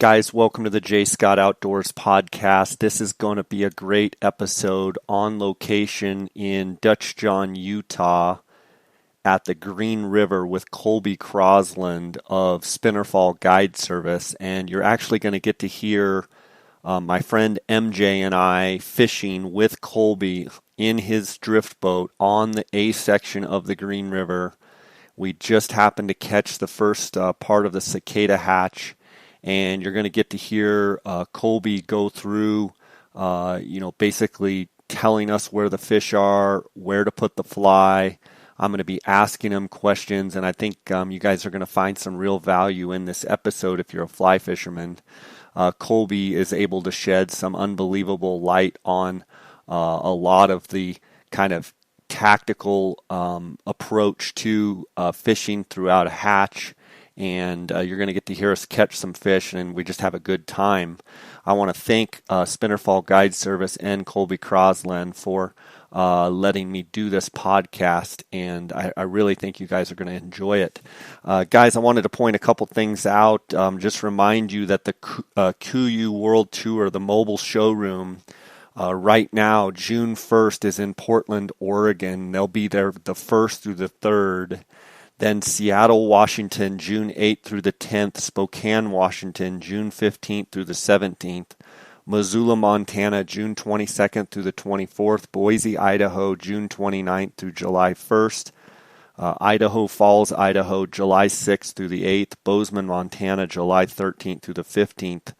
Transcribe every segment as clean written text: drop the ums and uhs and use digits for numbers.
Guys, welcome to the J. Scott Outdoors podcast. This is going to be a great episode on location in Dutch John, Utah at the Green River with Colby Crossland of Spinnerfall Guide Service. And you're actually going to get to hear my friend MJ and I fishing with Colby in his drift boat on the A section of the Green River. We just happened to catch the first part of the Cicada Hatch. And you're going to get to hear Colby go through, basically telling us where the fish are, where to put the fly. I'm going to be asking him questions, and I think you guys are going to find some real value in this episode if you're a fly fisherman. Colby is able to shed some unbelievable light on a lot of the kind of tactical approach to fishing throughout a hatch. And you're going to get to hear us catch some fish, and we just have a good time. I want to thank Spinnerfall Guide Service and Colby Crossland for letting me do this podcast, and I really think you guys are going to enjoy it. Guys, I wanted to point a couple things out. Just remind you that the KUIU World Tour, the mobile showroom, right now, June 1st, is in Portland, Oregon. They'll be there the 1st through the 3rd. Then Seattle, Washington, June 8th through the 10th. Spokane, Washington, June 15th through the 17th. Missoula, Montana, June 22nd through the 24th. Boise, Idaho, June 29th through July 1st. Idaho Falls, Idaho, July 6th through the 8th. Bozeman, Montana, July 13th through the 15th.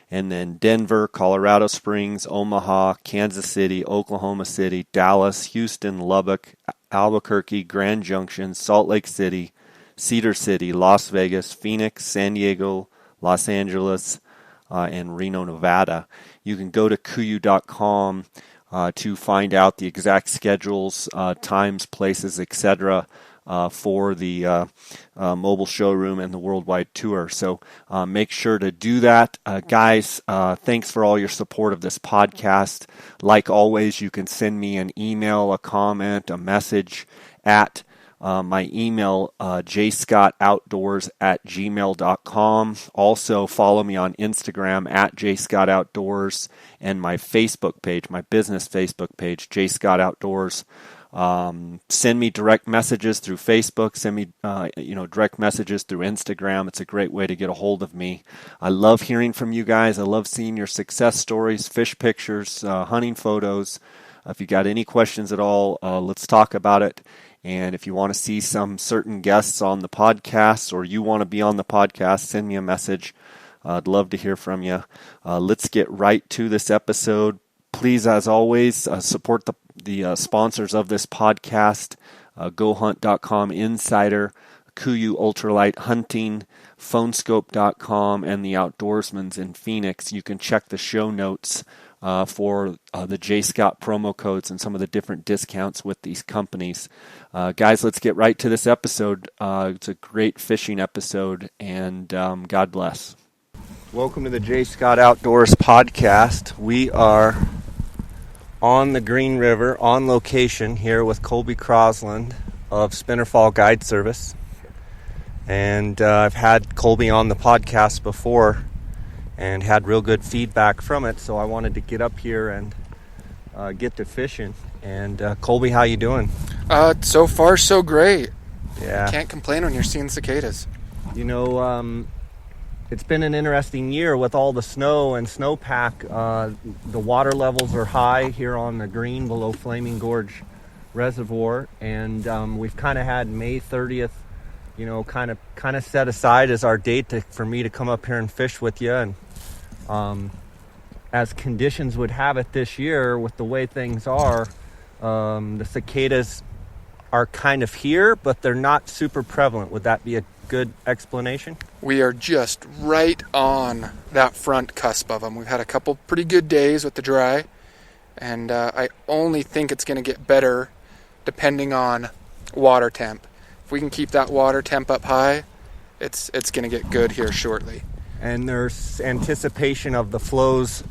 And then Denver, Colorado Springs, Omaha, Kansas City, Oklahoma City, Dallas, Houston, Lubbock, Albuquerque, Grand Junction, Salt Lake City, Cedar City, Las Vegas, Phoenix, San Diego, Los Angeles, and Reno, Nevada. You can go to KUIU.com to find out the exact schedules, times, places, etc. For the mobile showroom and the worldwide tour. So make sure to do that. Guys, thanks for all your support of this podcast. Like always, you can send me an email, a comment, a message at my email, jscottoutdoors@gmail.com. Also, follow me on Instagram at jscottoutdoors and my Facebook page, my business Facebook page, jscottoutdoors. Send me direct messages through Facebook. Send me, direct messages through Instagram. It's a great way to get a hold of me. I love hearing from you guys. I love seeing your success stories, fish pictures, hunting photos. If you got any questions at all, let's talk about it. And if you want to see some certain guests on the podcast, or you want to be on the podcast, send me a message. I'd love to hear from you. Let's get right to this episode. Please, as always, support the sponsors of this podcast, GoHunt.com Insider, KUIU Ultralight Hunting, Phonescope.com, and the Outdoorsman's in Phoenix. You can check the show notes for the J. Scott promo codes and some of the different discounts with these companies. Guys, let's get right to this episode. It's a great fishing episode, and God bless. Welcome to the J. Scott Outdoors podcast. We are on the Green River, on location here with Colby Crossland of Spinnerfall Guide Service. And I've had Colby on the podcast before and had real good feedback from it, so I wanted to get up here and get to fishing. And Colby, how you doing? So far, so great. Yeah. Can't complain when you're seeing cicadas. You know, it's been an interesting year with all the snow and snowpack. The water levels are high here on the Green below Flaming Gorge Reservoir, and we've kind of had May 30th, kind of set aside as our date for me to come up here and fish with you. And as conditions would have it this year, with the way things are, the cicadas are kind of here, but they're not super prevalent. Would that be a good explanation? We are just right on that front cusp of them. We've had a couple pretty good days with the dry, and I only think it's going to get better depending on water temp. If we can keep that water temp up high, it's going to get good here shortly. And there's anticipation of the flows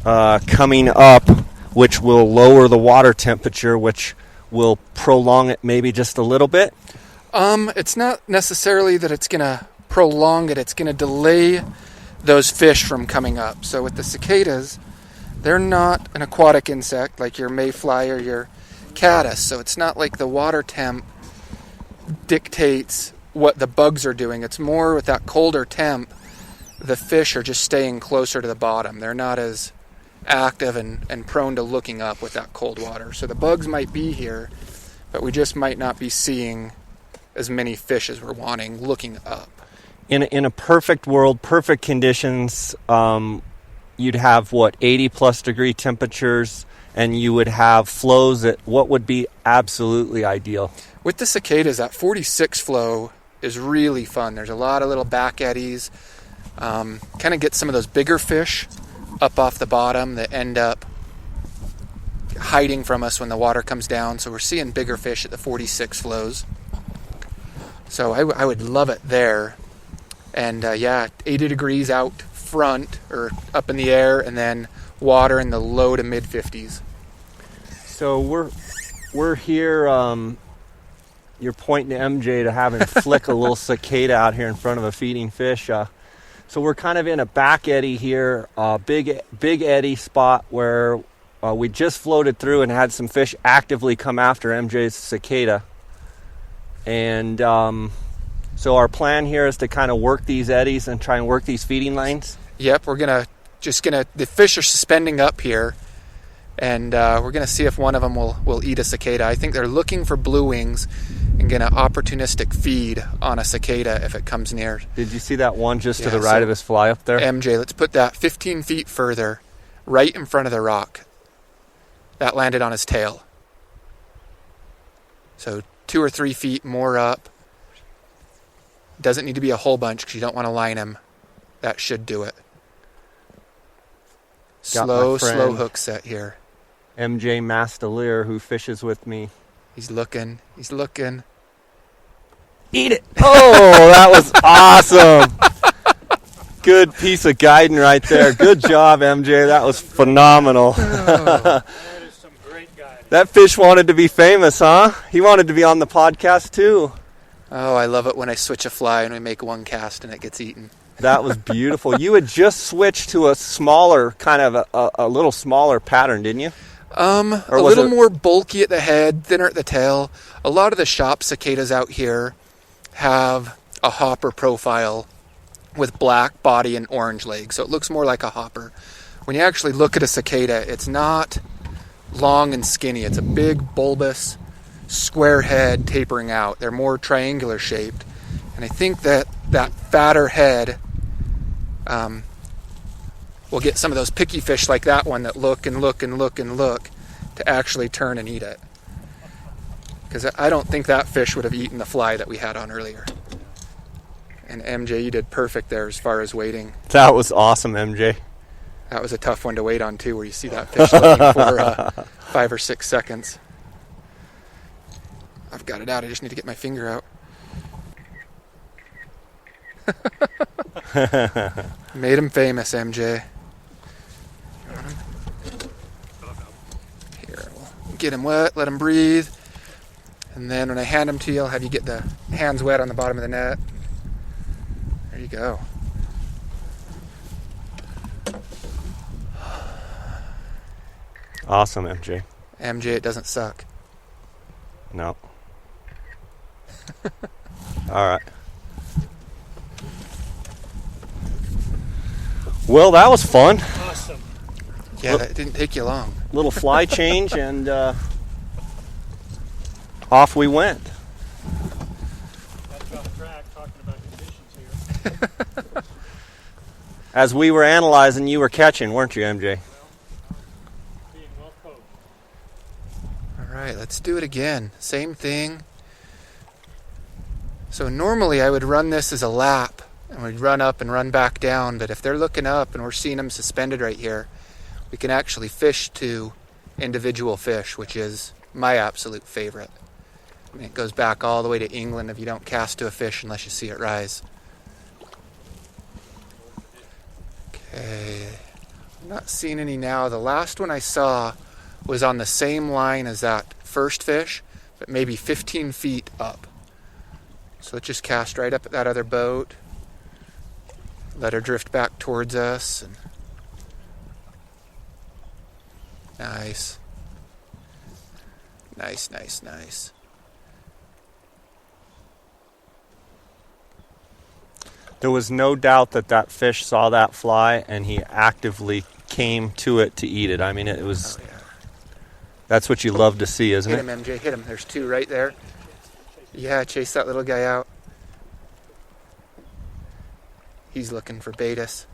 coming up, which will lower the water temperature, which will prolong it maybe just a little bit. It's not necessarily that it's going to prolong it. It's going to delay those fish from coming up. So with the cicadas, they're not an aquatic insect like your mayfly or your caddis. So it's not like the water temp dictates what the bugs are doing. It's more with that colder temp, the fish are just staying closer to the bottom. They're not as active and prone to looking up with that cold water. So the bugs might be here, but we just might not be seeing as many fish as we're wanting looking up. In a perfect world, perfect conditions, you'd have 80 plus degree temperatures, and you would have flows at what would be absolutely ideal. With the cicadas, that 46 flow is really fun. There's a lot of little back eddies. Kind of get some of those bigger fish up off the bottom that end up hiding from us when the water comes down. So we're seeing bigger fish at the 46 flows. So I would love it there. And 80 degrees out front or up in the air, and then water in the low to mid 50s. So we're here. You're pointing to MJ to have him flick a little cicada out here in front of a feeding fish. So we're kind of in a back eddy here, big eddy spot where we just floated through and had some fish actively come after MJ's cicada. And so our plan here is to kind of work these eddies and try and work these feeding lanes. Yep, we're the fish are suspending up here, and we're gonna see if one of them will eat a cicada. I think they're looking for blue wings and gonna opportunistic feed on a cicada if it comes near. Did you see that one just to the right of his fly up there? MJ, let's put that 15 feet further, right in front of the rock. That landed on his tail. So 2 or 3 feet more up. Doesn't need to be a whole bunch because you don't want to line him. That should do it. Slow hook set here. MJ Mastelier, who fishes with me. He's looking. Eat it! Oh, that was awesome! Good piece of guiding right there. Good job, MJ. That was phenomenal. That is some great guiding. That fish wanted to be famous, huh? He wanted to be on the podcast too. Oh, I love it when I switch a fly and we make one cast and it gets eaten. That was beautiful. You had just switched to a smaller, kind of a little smaller pattern, didn't you? A little more bulky at the head, thinner at the tail. A lot of the shop cicadas out here have a hopper profile with black body and orange legs, so it looks more like a hopper. When you actually look at a cicada, it's not long and skinny. It's a big, bulbous, square head tapering out. They're more triangular shaped, and I think that fatter head will get some of those picky fish like that one that look to actually turn and eat it. Because I don't think that fish would have eaten the fly that we had on earlier. And MJ, you did perfect there as far as waiting. That was awesome, MJ. That was a tough one to wait on too, where you see that fish looking for 5 or 6 seconds. I've got it out. I just need to get my finger out. Made him famous, MJ. Here, we'll get him wet, let him breathe. And then when I hand him to you, I'll have you get the hands wet on the bottom of the net. There you go. Awesome, MJ. MJ, it doesn't suck. No. All right. Well, that was fun. Awesome. Yeah, that didn't take you long. Little fly change, and off we went. That's on track, talking about conditions here. As we were analyzing, you were catching, weren't you, MJ? Being well coached. All right, let's do it again. Same thing. So normally I would run this as a lap, and we'd run up and run back down, but if they're looking up and we're seeing them suspended right here, we can actually fish to individual fish, which is my absolute favorite. I mean, it goes back all the way to England if you don't cast to a fish unless you see it rise. Okay, I'm not seeing any now. The last one I saw was on the same line as that first fish, but maybe 15 feet up. So let's just cast right up at that other boat. Let her drift back towards us. And nice. Nice, nice, nice. There was no doubt that that fish saw that fly and he actively came to it to eat it. I mean, it was... Oh, yeah. That's what you love to see, isn't Hit it? him, MJ. Hit him. There's two right there. Yeah, chase that little guy out. He's looking for Baetis.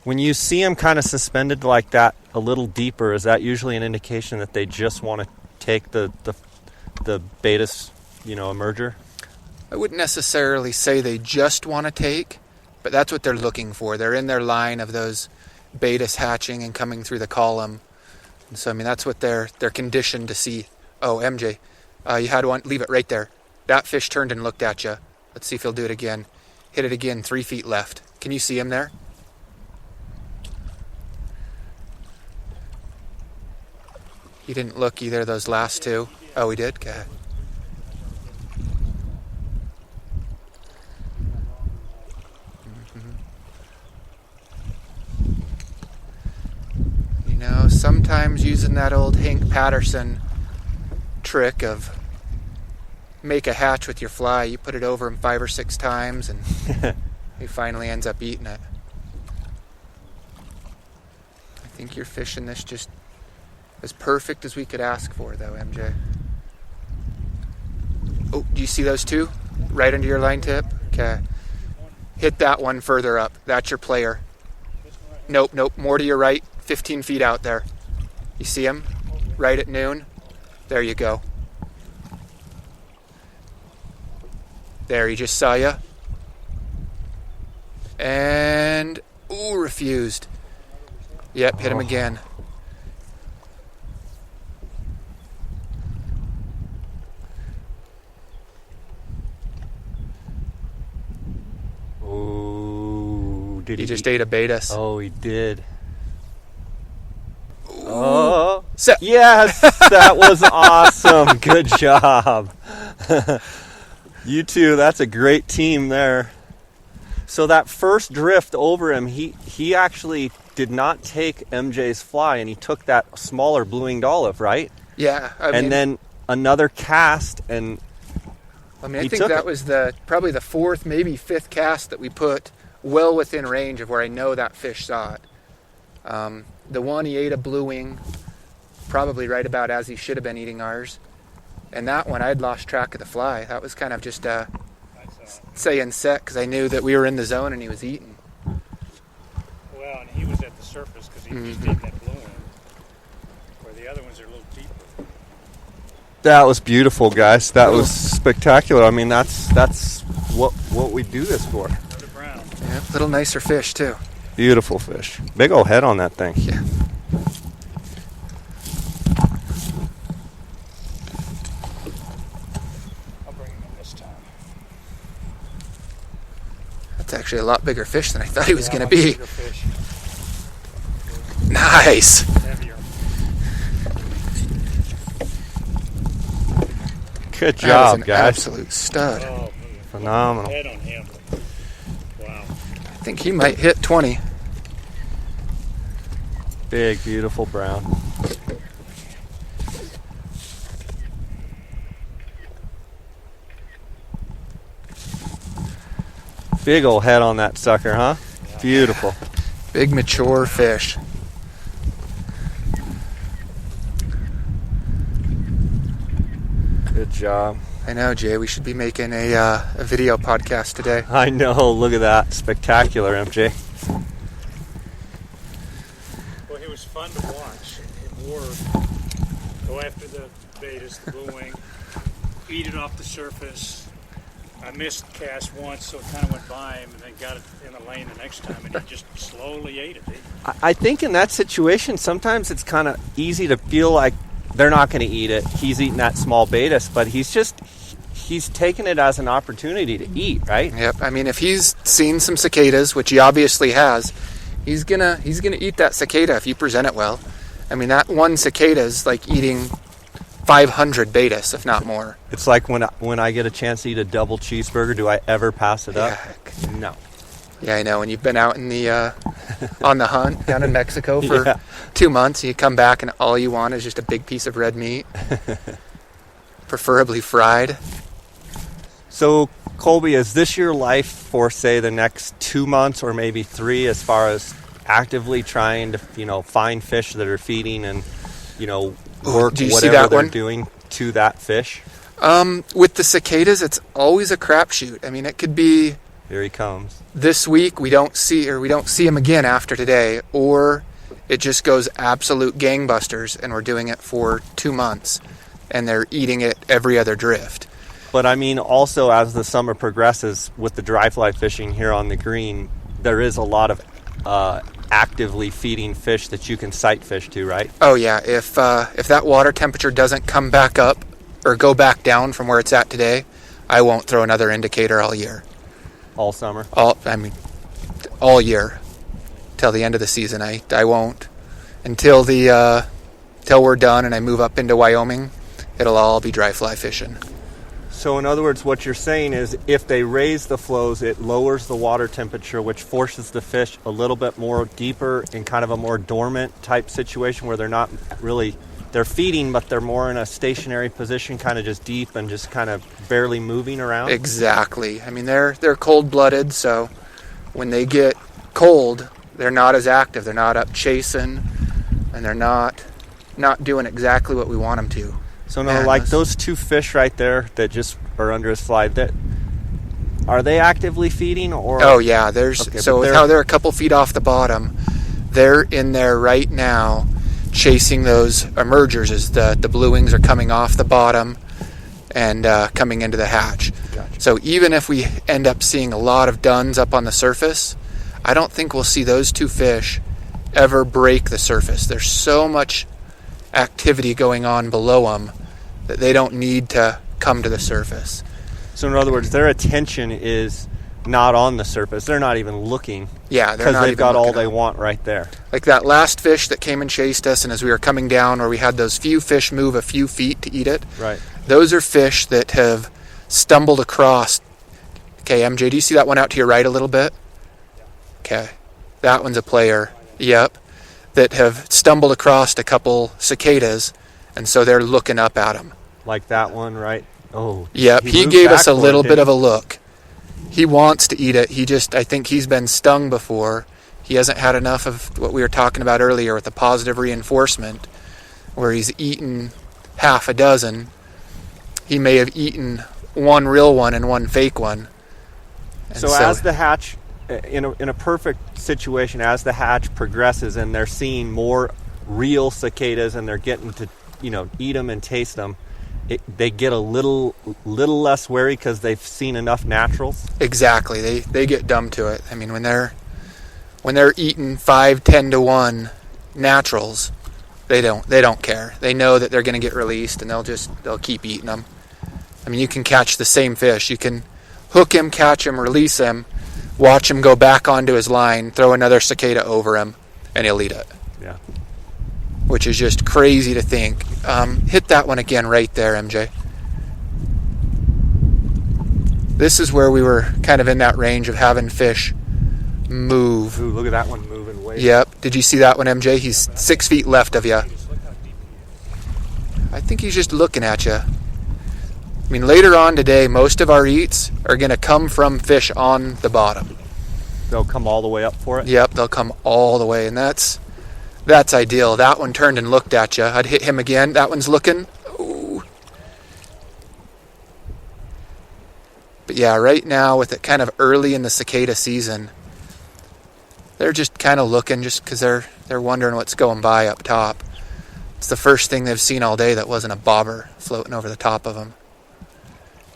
When you see him kind of suspended like that a little deeper, is that usually an indication that they just want to take the Baetis, emerger? I wouldn't necessarily say they just want to take, but that's what they're looking for. They're in their line of those Baetis hatching and coming through the column. And so, I mean, that's what they're conditioned to see. Oh, MJ, you had one. Leave it right there. That fish turned and looked at you. Let's see if he'll do it again. Hit it again, 3 feet left. Can you see him there? He didn't look either, those last two. Oh, he did? Okay. Sometimes using that old Hank Patterson trick of make a hatch with your fly, you put it over him 5 or 6 times and he finally ends up eating it. I think you're fishing this just as perfect as we could ask for, though, MJ. Oh, do you see those two? Right under your line tip? Okay. Hit that one further up. That's your player. Nope, more to your right. 15 feet out there. You see him? Right at noon? There you go. There, he just saw you. And... ooh, refused. Yep, hit him again. Oh, did he? He just ate a Baetis. Oh, he did. Oh, So, yes, that was awesome. Good job. You two, that's a great team there. So that first drift over him, he actually did not take MJ's fly, and he took that smaller blue-winged olive, right? yeah. And then another cast, and I think that was probably the 4th, maybe 5th cast that we put well within range of where I know that fish saw it. The one, he ate a blue wing, probably right about as he should have been eating ours. And that one, I'd lost track of the fly. That was kind of just saying set because I knew that we were in the zone and he was eating. Well, and he was at the surface because he was just eating that blue one, where the other ones are a little deeper. that was beautiful, guys. That was spectacular. I mean, that's what we do this for. Another brown. Yeah, a little nicer fish too. Beautiful fish. Big old head on that thing. Yeah. I'll bring him in this time. That's actually a lot bigger fish than I thought he was going to much be. bigger fish. Nice. Heavier. Good That job, was an guys. absolute stud. Oh, Phenomenal. head on him. Wow. I think he might hit 20. Big, beautiful brown. Big old head on that sucker, huh? Yeah. Beautiful. Big mature fish. Good job. I know, Jay. We should be making a video podcast today. I know. Look at that. Spectacular, MJ. Well, it was fun to watch him work, go after the Baetis, the blue wing, eat it off the surface. I missed cast once, so it kind of went by him, and then got it in the lane the next time, and he just slowly ate it. I think in that situation, sometimes it's kind of easy to feel like they're not going to eat it. He's eating that small Baetis, but he's taking it as an opportunity to eat, right? Yep. I mean, if he's seen some cicadas, which he obviously has, he's gonna eat that cicada if you present it well. I mean, that one cicada is like eating 500 Baetis, if not more. It's like when I get a chance to eat a double cheeseburger, do I ever pass it up? Heck. No. Yeah, I know. And you've been out in the on the hunt down in Mexico for 2 months, and you come back and all you want is just a big piece of red meat, preferably fried. So, Colby, is this your life for, say, the next 2 months or maybe 3, as far as actively trying to, find fish that are feeding and, work whatever they're doing to that fish? With the cicadas, it's always a crapshoot. I mean, it could be... Here he comes. This week we don't see him again after today, or it just goes absolute gangbusters and we're doing it for 2 months and they're eating it every other drift. But I mean, also as the summer progresses with the dry fly fishing here on the green, there is a lot of actively feeding fish that you can sight fish to, right? Oh yeah, if that water temperature doesn't come back up or go back down from where it's at today, I won't throw another indicator all year. All summer? All year. Till the end of the season. I won't. Until we're done and I move up into Wyoming, it'll all be dry fly fishing. So in other words, what you're saying is if they raise the flows, it lowers the water temperature, which forces the fish a little bit more deeper in kind of a more dormant type situation where they're not really... They're feeding, but they're more in a stationary position, kind of just deep and just kind of barely moving around. Exactly. I mean, they're cold-blooded, so when they get cold, they're not as active. They're not up chasing, and they're not doing exactly what we want them to. So, no, like those 2 fish right there that just are under his fly, are they actively feeding? Or? Oh, yeah. How they're a couple feet off the bottom, they're in there right now, chasing those emergers as the blue wings are coming off the bottom and coming into the hatch. Gotcha. So even if we end up seeing a lot of duns up on the surface, I don't think we'll see those 2 fish ever break the surface. There's so much activity going on below them that they don't need to come to the surface. So in other words, their attention is not on the surface. They're not even looking. Yeah, because they've got all they want right there. Like that last fish that came and chased us, and as we were coming down where we had those few fish move a few feet to eat it. Right. Those are fish that have stumbled across. Okay, MJ, do you see that one out to your right a little bit? Okay. That one's a player. Yep. That have stumbled across a couple cicadas, and so they're looking up at them. Like that one, right? Oh. Yep, he gave us a little bit of a look. He wants to eat it. I think he's been stung before. He hasn't had enough of what we were talking about earlier with the positive reinforcement, where he's eaten half a dozen. He may have eaten one real one and one fake one. So as the hatch, in a perfect situation, as the hatch progresses and they're seeing more real cicadas and they're getting to, eat them and taste them, they get a little less wary because they've seen enough naturals. Exactly. They get dumb to it. I mean, when they're eating 5-10 to 1 naturals, they don't care. They know that they're going to get released, and they'll keep eating them. I mean, you can catch the same fish. You can hook him, catch him, release him, watch him go back onto his line, throw another cicada over him, and he'll eat it. Yeah. Which is just crazy to think. Hit that one again right there, MJ. This is where we were kind of in that range of having fish move. Ooh, look at that one moving way. Yep. Did you see that one, MJ? He's 6 feet left of you. I think he's just looking at you. I mean, later on today, most of our eats are going to come from fish on the bottom. They'll come all the way up for it? Yep, they'll come all the way, and that's ideal. That one turned and looked at you. I'd hit him again. That one's looking. Ooh. But yeah, right now, with it kind of early in the cicada season, they're just kind of looking just because they're wondering what's going by up top. It's the first thing they've seen all day that wasn't a bobber floating over the top of them.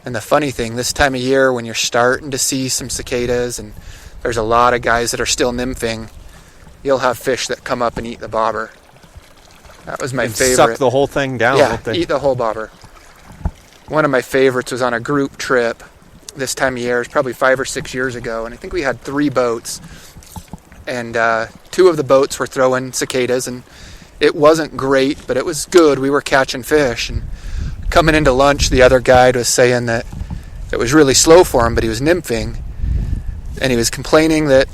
And the funny thing, this time of year when you're starting to see some cicadas and there's a lot of guys that are still nymphing, you'll have fish that come up and eat the bobber. That was my favorite. Suck the whole thing down. Yeah, eat the whole bobber. One of my favorites was on a group trip this time of year. It was probably 5 or 6 years ago, and I think we had 3 boats. And 2 of the boats were throwing cicadas, and it wasn't great, but it was good. We were catching fish. And coming into lunch, the other guide was saying that it was really slow for him, but he was nymphing. And he was complaining that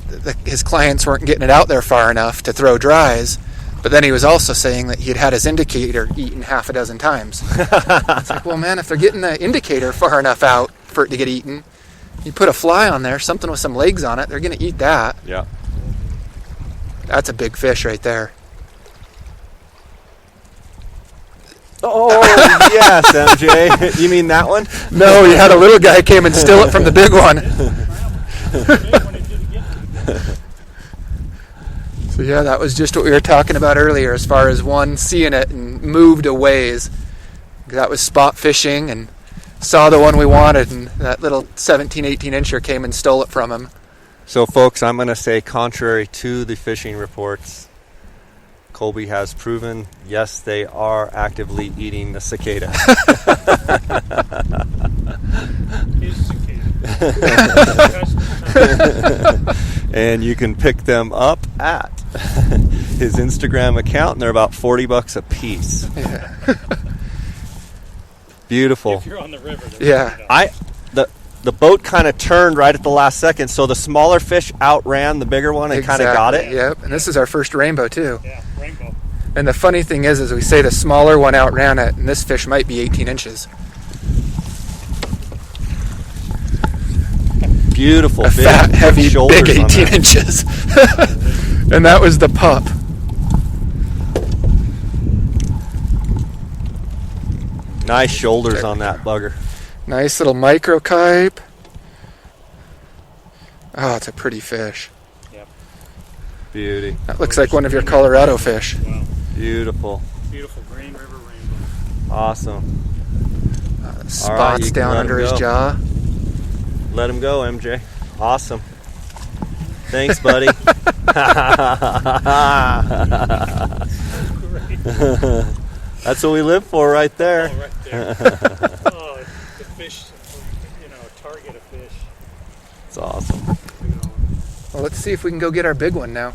his clients weren't getting it out there far enough to throw dries. But then he was also saying that he'd had his indicator eaten half a dozen times. It's like, well, man, if they're getting the indicator far enough out for it to get eaten, you put a fly on there, something with some legs on it, they're going to eat that. Yeah. That's a big fish right there. Oh, yes, MJ. You mean that one? No, you had a little guy came and steal it from the big one. So yeah, that was just what we were talking about earlier as far as one seeing it and moved a ways. That was spot fishing and saw the one we wanted, and that little 17, 18 incher came and stole it from him. So folks, I'm going to say contrary to the fishing reports, Colby has proven, yes, they are actively eating the cicada. His cicada. And you can pick them up at his Instagram account, and they're about $40 a piece. Yeah. Beautiful. If you're on the river. Yeah. The boat kind of turned right at the last second, so the smaller fish outran the bigger one and kind of got it. Yep, and this is our first rainbow too. Yeah, rainbow. And the funny thing is we say the smaller one outran it, and this fish might be 18 inches. Beautiful, A big, fat, heavy, shoulders big on 18 that. inches. And that was the pup. Nice shoulders on that bugger. Nice little microkype. Oh, it's a pretty fish. Yep. Beauty. That looks like one of your Colorado fish. Wow. Beautiful. Beautiful Green River rainbow. Awesome. Spots All right, you can down let under him his go. jaw. Let him go, MJ. Awesome. Thanks, buddy. That's what we live for right there. Oh, right there. Oh, the fish, target a fish. It's awesome. Well, let's see if we can go get our big one now.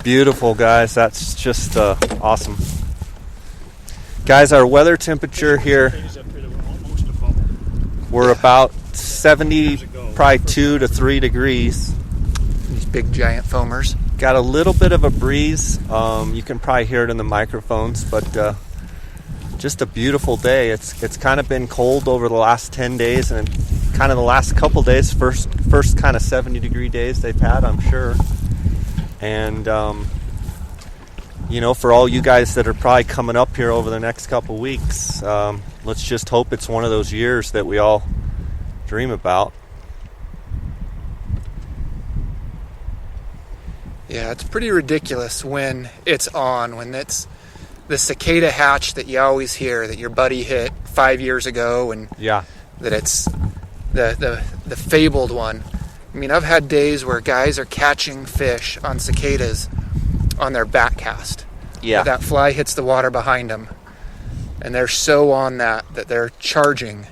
Beautiful, guys. That's just awesome. Guys, our weather temperature here, we're about 70, probably 2 to 3 degrees. These big giant foamers. Got a little bit of a breeze. You can probably hear it in the microphones, but just a beautiful day. It's kind of been cold over the last 10 days, and kind of the last couple days, first kind of 70-degree days they've had, I'm sure. And for all you guys that are probably coming up here over the next couple weeks, let's just hope it's one of those years that we all dream about. Yeah, it's pretty ridiculous when it's on, when it's the Cicada Hatch that you always hear that your buddy hit 5 years ago, and Yeah. that it's the fabled one. I mean, I've had days where guys are catching fish on cicadas on their back cast. Yeah. That fly hits the water behind them, and they're so on that they're charging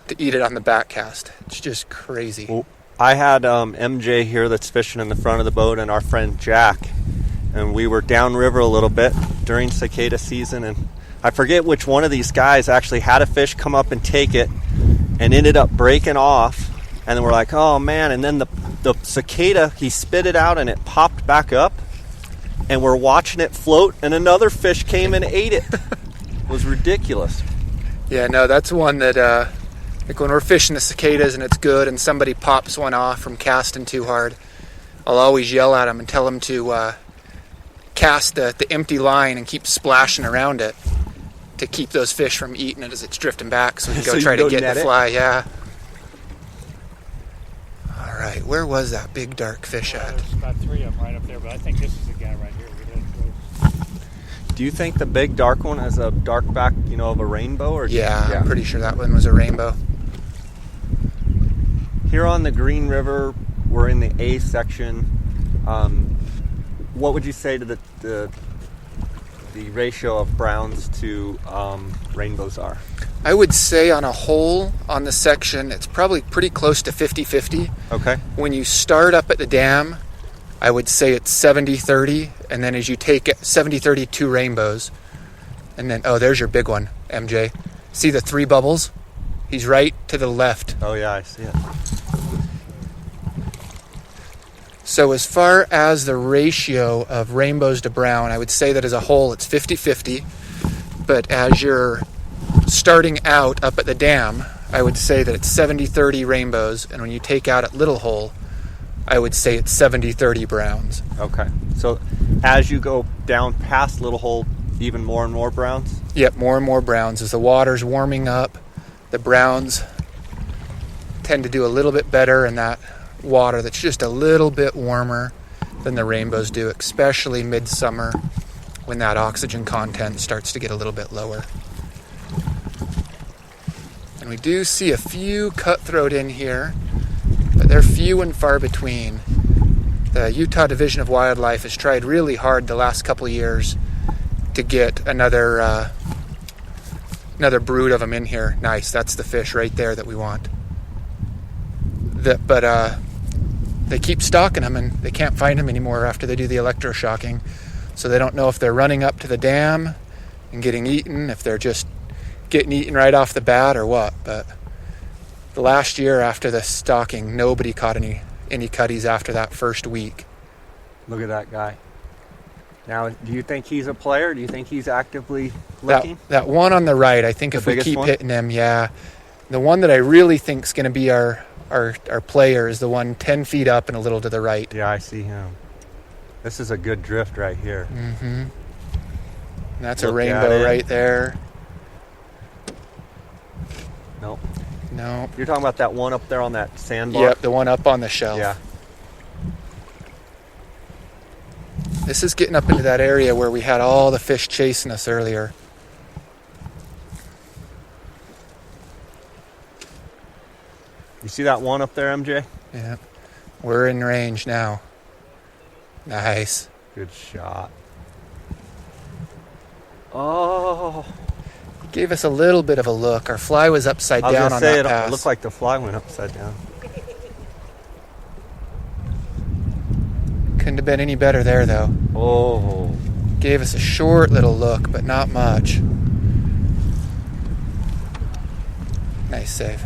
to eat it on the back cast. It's just crazy. Well, I had MJ here that's fishing in the front of the boat, and our friend Jack, and we were downriver a little bit during cicada season, and I forget which one of these guys actually had a fish come up and take it and ended up breaking off, and then we're like, oh man, and then the cicada, he spit it out and it popped back up, and we're watching it float, and another fish came and ate it. It was ridiculous. Yeah, no, that's one that like when we're fishing the cicadas and it's good and somebody pops one off from casting too hard, I'll always yell at them and tell them to cast the empty line and keep splashing around it to keep those fish from eating it as it's drifting back, so we can go So you try can to go get net the it? fly. Yeah. All right, where was that big dark fish at? There's about 3 of them right up there, but I think this is the guy right here. We did. Do you think the big dark one has a dark back, of a rainbow? Or Yeah, I'm pretty sure that one was a rainbow. Here on the Green River, we're in the A section. What would you say to the ratio of browns to rainbows are? I would say on a whole, on the section, it's probably pretty close to 50-50. Okay. When you start up at the dam, I would say it's 70-30, and then as you take it, 70-30, 2 rainbows. And then, oh, there's your big one, MJ. See the 3 bubbles? He's right to the left. Oh, yeah, I see it. So as far as the ratio of rainbows to brown, I would say that as a whole it's 50-50. But as you're starting out up at the dam, I would say that it's 70-30 rainbows. And when you take out at Little Hole, I would say it's 70-30 browns. Okay. So as you go down past Little Hole, even more and more browns? Yep, more and more browns. As the water's warming up, the browns tend to do a little bit better in that water that's just a little bit warmer than the rainbows do, especially midsummer when that oxygen content starts to get a little bit lower. And we do see a few cutthroat in here, but they're few and far between. The Utah Division of Wildlife has tried really hard the last couple of years to get another brood of them in here. Nice, that's the fish right there that we want. But they keep stalking them and they can't find them anymore after they do the electroshocking. So they don't know if they're running up to the dam and getting eaten, if they're just getting eaten right off the bat or what. But the last year after the stalking, nobody caught any cutties after that first week. Look at that guy. Now, do you think he's a player? Do you think he's actively looking? That one on the right, I think if we keep hitting him, yeah. The one that I really think is going to be our player is the one 10 feet up and a little to the right. Yeah, I see him. This is a good drift right here. Mm-hmm. That's a rainbow right there. Nope. No. You're talking about that one up there on that sandbar? Yep, the one up on the shelf. Yeah. This is getting up into that area where we had all the fish chasing us earlier. You see that one up there, MJ? Yeah. We're in range now. Nice. Good shot. Oh. He gave us a little bit of a look. Our fly was upside down on that pass. It looked like the fly went upside down. Couldn't have been any better there, though. Oh. Gave us a short little look, but not much. Nice save.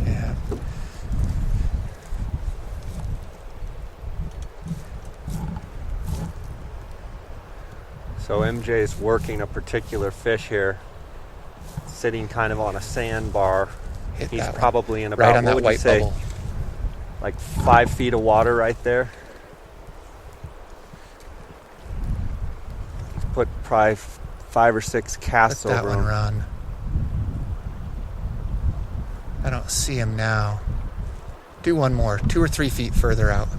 Yeah. So MJ's working a particular fish here, sitting kind of on a sandbar. He's probably in about, right on that white bubble. Like 5 feet of water right there. He's put probably 5 or 6 casts over him. Let that one run. I don't see him now. Do one more, 2 or 3 feet further out.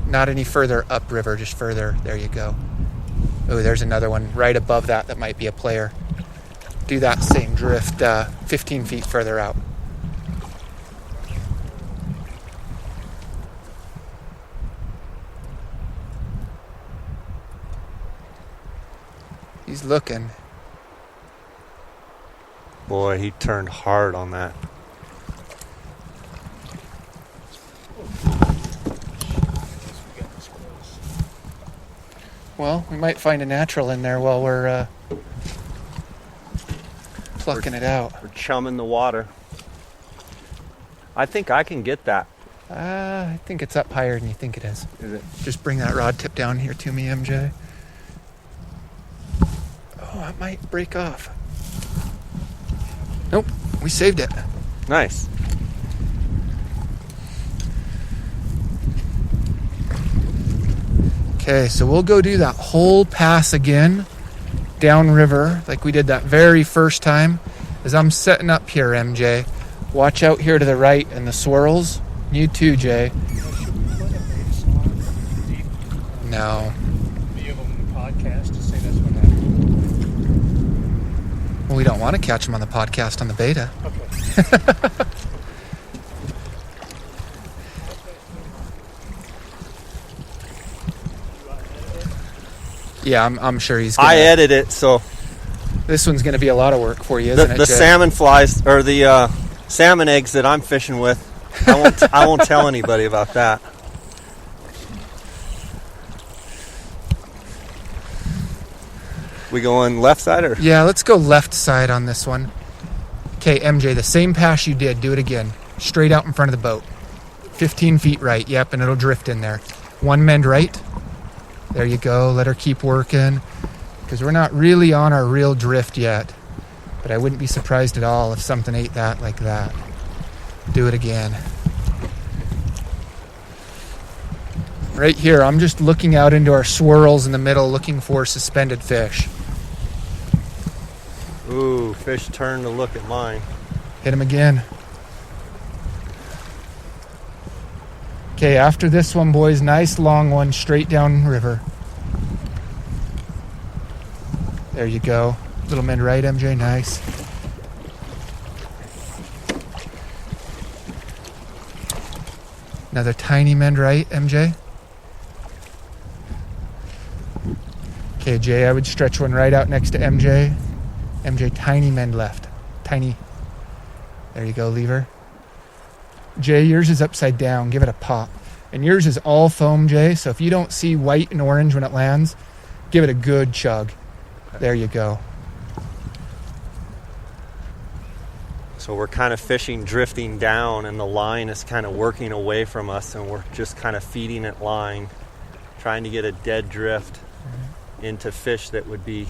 Not any further upriver, just further. There you go. Oh, there's another one right above that might be a player. Do that same drift 15 feet further out. He's looking. Boy, he turned hard on that. Well, we might find a natural in there while we're plucking it out. We're chumming the water. I think I can get that. I think it's up higher than you think it is. Is it? Just bring that rod tip down here to me, MJ. Oh, it might break off. Nope, we saved it. Nice. Okay, so we'll go do that whole pass again downriver like we did that very first time. As I'm setting up here, MJ, watch out here to the right and the swirls. You too, Jay. No. Podcast to say that's what happened. Well, we don't want to catch them on the podcast on the beta. Okay. Yeah, I'm sure he's gonna... I edit it, so... This one's going to be a lot of work for you, isn't it, The Jay? salmon flies, or the salmon eggs that I'm fishing with, I won't tell anybody about that. We going left side or? Yeah, let's go left side on this one. Okay, MJ, the same pass you did. Do it again. Straight out in front of the boat. 15 feet right. Yep, and it'll drift in there. One mend right. There you go. Let her keep working. Because we're not really on our real drift yet. But I wouldn't be surprised at all if something ate that like that. Do it again. Right here, I'm just looking out into our swirls in the middle looking for suspended fish. Ooh, fish turn to look at mine. Hit him again. Okay, after this one, boys, nice long one straight down river. There you go. Little mend right, MJ, nice. Another tiny mend right, MJ. Okay, Jay, I would stretch one right out next to MJ. MJ, tiny mend left. Tiny. There you go, lever. Jay, yours is upside down. Give it a pop. And yours is all foam, Jay, so if you don't see white and orange when it lands, give it a good chug. There you go. So we're kind of fishing drifting down, and the line is kind of working away from us, and we're just kind of feeding it line, trying to get a dead drift into fish that would be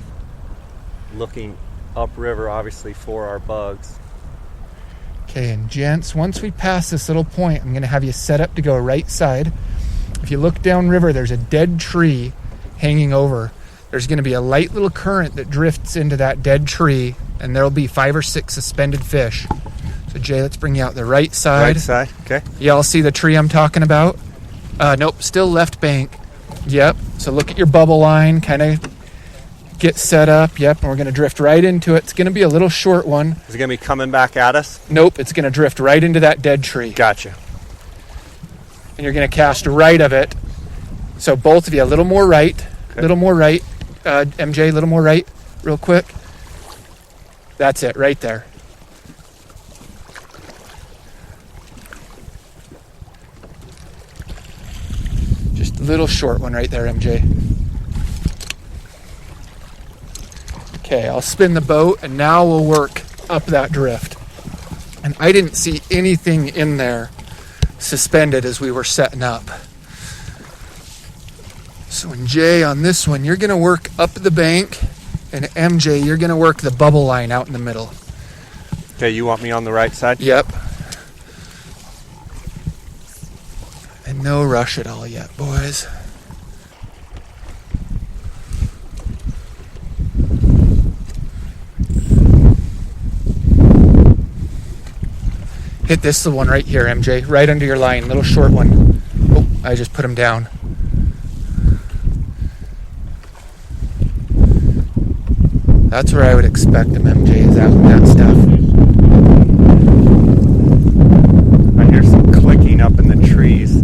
looking upriver, obviously, for our bugs. Okay, and gents, once we pass this little point, I'm going to have you set up to go right side. If you look downriver, there's a dead tree hanging over. There's going to be a light little current that drifts into that dead tree, and there'll be 5 or 6 suspended fish. So, Jay, let's bring you out the right side. Right side, okay. Y'all see the tree I'm talking about? Nope, still left bank. Yep, so look at your bubble line, kind of get set up. Yep, and we're going to drift right into it. It's going to be a little short one. Is it going to be coming back at us? Nope, it's going to drift right into that dead tree. Gotcha. And you're going to cast right of it. So both of you, a little more right. A little more right. MJ, a little more right, real quick. That's it, right there. Just a little short one right there, MJ. Okay, I'll spin the boat, and now we'll work up that drift. And I didn't see anything in there suspended as we were setting up. So, and Jay, on this one, you're going to work up the bank, and MJ, you're going to work the bubble line out in the middle. Okay, you want me on the right side? Yep. And no rush at all yet, boys. Hit this the one right here, MJ. Right under your line. Little short one. Oh, I just put him down. That's where I would expect him, MJ, is out in that stuff. I hear some clicking up in the trees.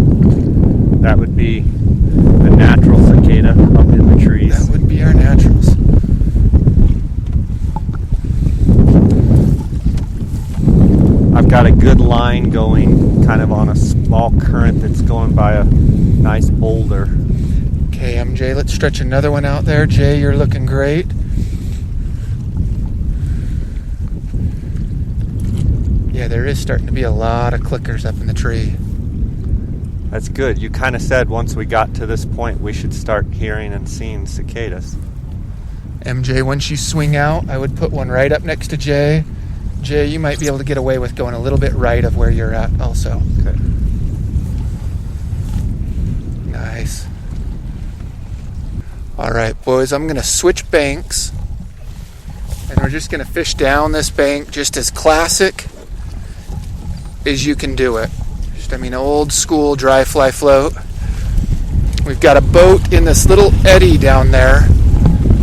That would be the natural cicada up in the trees. That would be our naturals. I've got a good line going kind of on a small current that's going by a nice boulder. Okay, MJ, let's stretch another one out there. Jay, you're looking great. Yeah, there is starting to be a lot of clickers up in the tree. That's good. You kind of said once we got to this point we should start hearing and seeing cicadas. MJ, once you swing out, I would put one right up next to Jay. Jay, you might be able to get away with going a little bit right of where you're at also. Okay. Nice. All right, boys, I'm going to switch banks. And we're just going to fish down this bank just as classic as you can do it. Just, old school dry fly float. We've got a boat in this little eddy down there.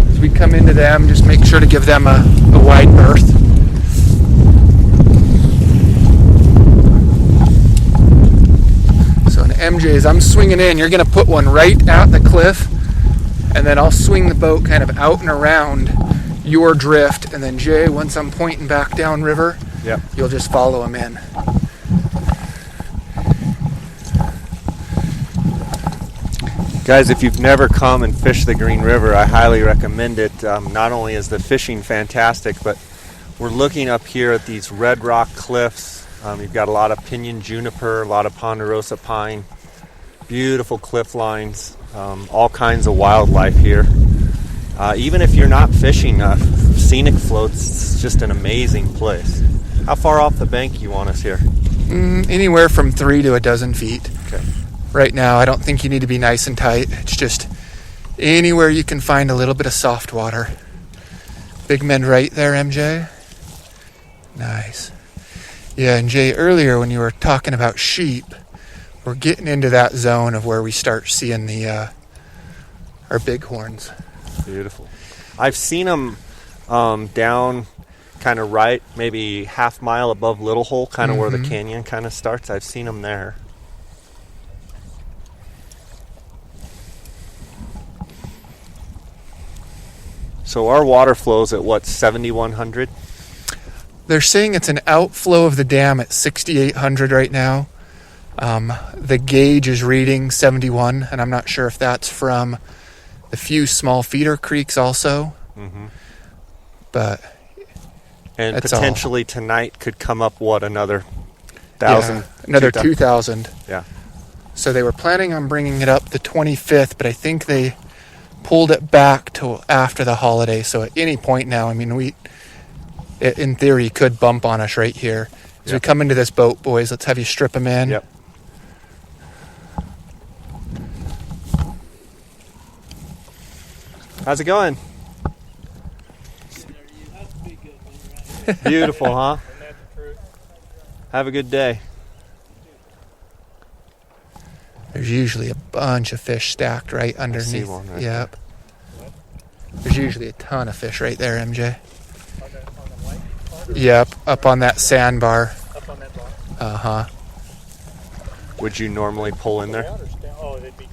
As we come into them, just make sure to give them a wide berth. So in MJ's, I'm swinging in. You're going to put one right at the cliff, and then I'll swing the boat kind of out and around your drift. And then Jay, once I'm pointing back down river, yep, you'll just follow him in. Guys, if you've never come and fished the Green River, I highly recommend it. Not only is the fishing fantastic, but we're looking up here at these red rock cliffs. You've got a lot of pinyon juniper, a lot of ponderosa pine, beautiful cliff lines, all kinds of wildlife here. Even if you're not fishing, scenic floats, it's just an amazing place. How far off the bank you want us here? Anywhere from 3 to a dozen feet. Okay. Right now, I don't think you need to be nice and tight. It's just anywhere you can find a little bit of soft water. Big mend right there, MJ. Nice. Yeah, and Jay, earlier when you were talking about sheep, we're getting into that zone of where we start seeing the our bighorns. Beautiful. I've seen them down kind of right, maybe half mile above Little Hole, kind of where the canyon kind of starts. I've seen them there. So our water flows at what, 7,100? They're saying it's an outflow of the dam at 6,800 right now. The gauge is reading 71, and I'm not sure if that's from the few small feeder creeks also. But and potentially tonight could come up, what, another 1,000? Yeah, another 2,000. Yeah. So they were planning on bringing it up the 25th, but I think they pulled it back to after the holiday. So at any point now, I mean, in theory, could bump on us right here. As we come into this boat, boys, let's have you strip them in. Yep. How's it going? Beautiful, huh? Have a good day. There's usually a bunch of fish stacked right underneath. I see one right Yep. There's usually a ton of fish right there, MJ. Yep, up on that sandbar. Up on that bar. Uh-huh. Would you normally pull in there? Oh, would it be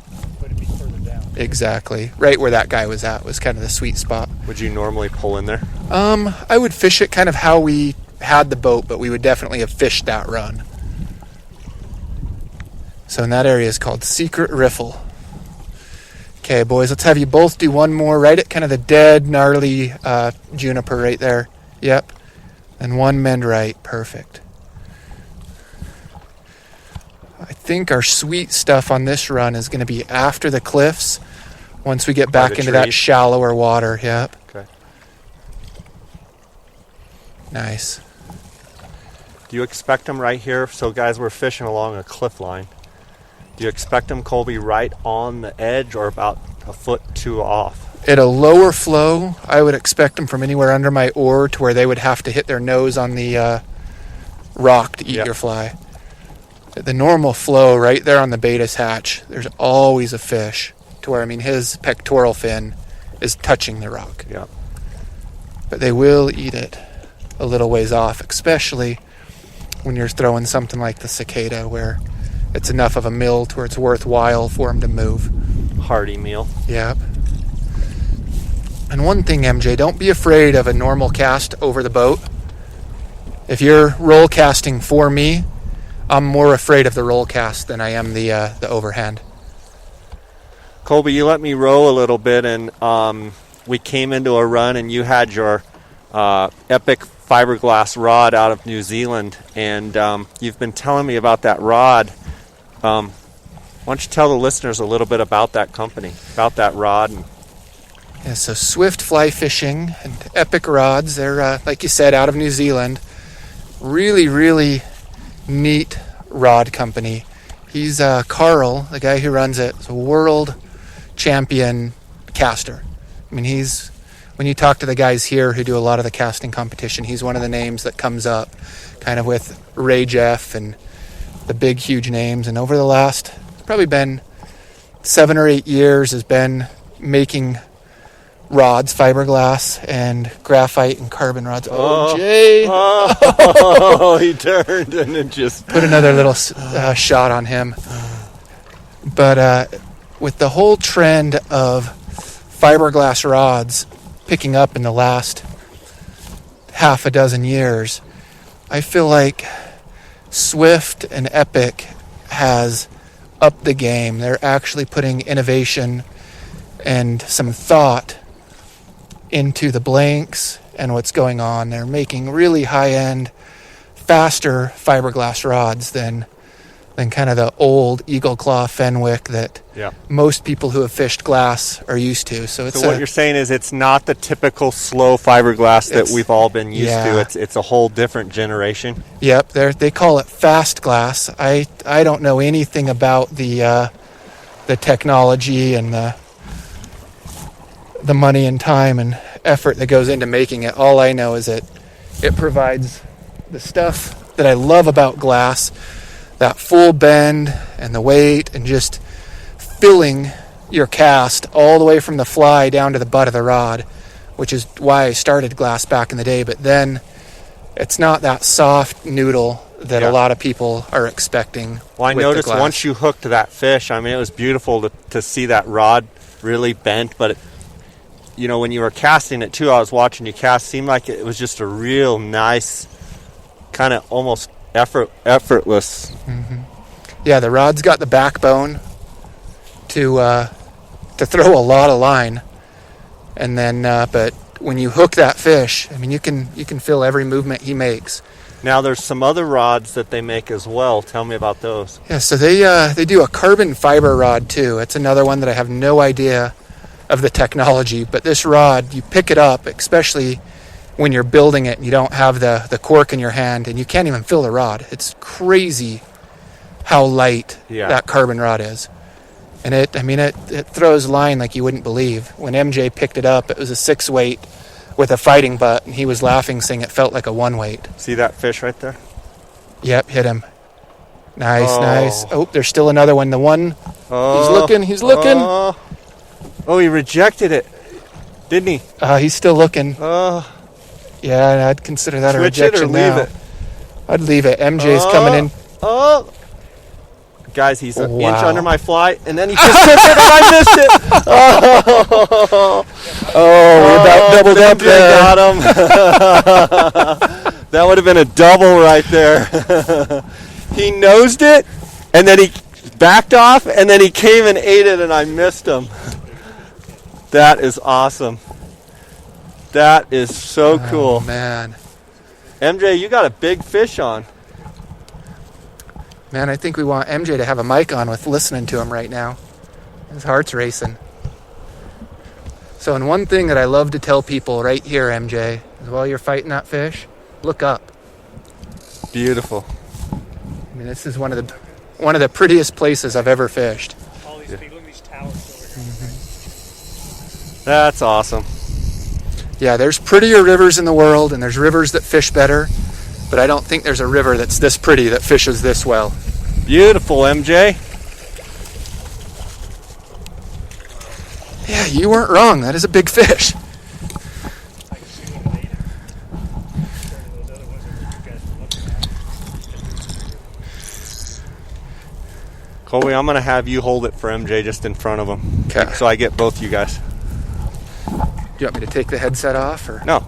further down? Exactly. Right where that guy was at was kind of the sweet spot. Would you normally pull in there? I would fish it kind of how we had the boat, but we would definitely have fished that run. So in that area is called Secret Riffle. Okay, boys, let's have you both do one more right at kind of the dead, gnarly juniper right there. Yep. And one mend right. Perfect. I think our sweet stuff on this run is going to be after the cliffs, once we get back into that shallower water. Yep. Okay. Nice. Do you expect them right here? So, guys, we're fishing along a cliff line. Do you expect them, Colby, right on the edge or about a foot two off? At a lower flow, I would expect them from anywhere under my oar to where they would have to hit their nose on the rock to eat your fly. At the normal flow, right there on the Cicada Hatch, there's always a fish to where, I mean, his pectoral fin is touching the rock. Yeah. But they will eat it a little ways off, especially when you're throwing something like the cicada where it's enough of a meal to where it's worthwhile for them to move. Hearty meal. Yep. And one thing, MJ, don't be afraid of a normal cast over the boat. If you're roll casting for me, I'm more afraid of the roll cast than I am the overhand. Colby, you let me row a little bit, and we came into a run, and you had your epic fiberglass rod out of New Zealand, and you've been telling me about that rod. Why don't you tell the listeners a little bit about that company, about that rod? Yeah, so Swift Fly Fishing and Epic Rods, they're, like you said, out of New Zealand. Really, really neat rod company. He's Carl, the guy who runs it, is a world champion caster. I mean, when you talk to the guys here who do a lot of the casting competition, he's one of the names that comes up, kind of with Ray Jeff and the big, huge names. And over the last, it's probably been 7 or 8 years, has been making rods, fiberglass, and graphite and carbon rods. Oh, Jay! Oh, he turned and it just... Put another little shot on him. But with the whole trend of fiberglass rods picking up in the last half a dozen years, I feel like Swift and Epic has up the game. They're actually putting innovation and some thought into the blanks and what's going on. They're making really high-end, faster fiberglass rods than kind of the old Eagle Claw Fenwick that most people who have fished glass are used to. So what you're saying is it's not the typical slow fiberglass that we've all been used to. It's a whole different generation. Yep, they call it fast glass. I don't know anything about the technology and the money and time and effort that goes into making it. All I know is that it provides the stuff that I love about glass, that full bend and the weight and just filling your cast all the way from the fly down to the butt of the rod, which is why I started glass back in the day. But then it's not that soft noodle that a lot of people are expecting. Well, I noticed once you hooked that fish, I mean, it was beautiful to see that rod really bent. But, when you were casting it too, I was watching you cast, seemed like it was just a real nice, kind of almost effortless. Mm-hmm. Yeah, the rod's got the backbone to throw a lot of line, and then but when you hook that fish, I mean, you can feel every movement he makes. Now there's some other rods that they make as well. Tell me about those. Yeah, so they do a carbon fiber rod too. It's another one that I have no idea of the technology, but this rod, you pick it up, especially when you're building it and you don't have the cork in your hand and you can't even feel the rod. It's crazy how light that carbon rod is. And it throws line like you wouldn't believe. When MJ picked it up, it was a 6 weight with a fighting butt, and he was laughing, saying it felt like a 1 weight. See that fish right there? Yep, hit him. Nice. Oh, there's still another one. The one, he's looking. Oh, he rejected it, didn't he? He's still looking. Yeah, I'd consider that a rejection now. Leave it? I'd leave it. MJ's coming in. Guys, he's an inch under my fly, and then he just took it, and I missed it. We about doubled up there. Got him. That would have been a double right there. He nosed it, and then he backed off, and then he came and ate it, and I missed him. That is awesome. That is so cool. Man. MJ, you got a big fish on. Man, I think we want MJ to have a mic on with listening to him right now. His heart's racing. So, and one thing that I love to tell people right here, MJ, is while you're fighting that fish, look up. Beautiful. I mean, this is one of the prettiest places I've ever fished. All these people in these towers over here. Mm-hmm. That's awesome. Yeah, there's prettier rivers in the world, and there's rivers that fish better, but I don't think there's a river that's this pretty that fishes this well. Beautiful, MJ. Yeah, you weren't wrong. That is a big fish. Colby, I'm going to have you hold it for MJ just in front of him. Okay. So I get both you guys. Do you want me to take the headset off? Or? No.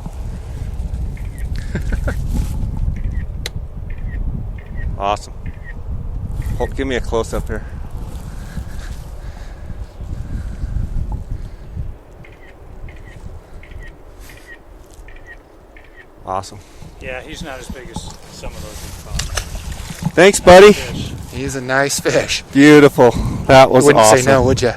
Awesome. Give me a close-up here. Awesome. Yeah, he's not as big as some of those we've caught. Thanks, buddy. He's a nice fish. Beautiful. That was awesome. You wouldn't say no, would you?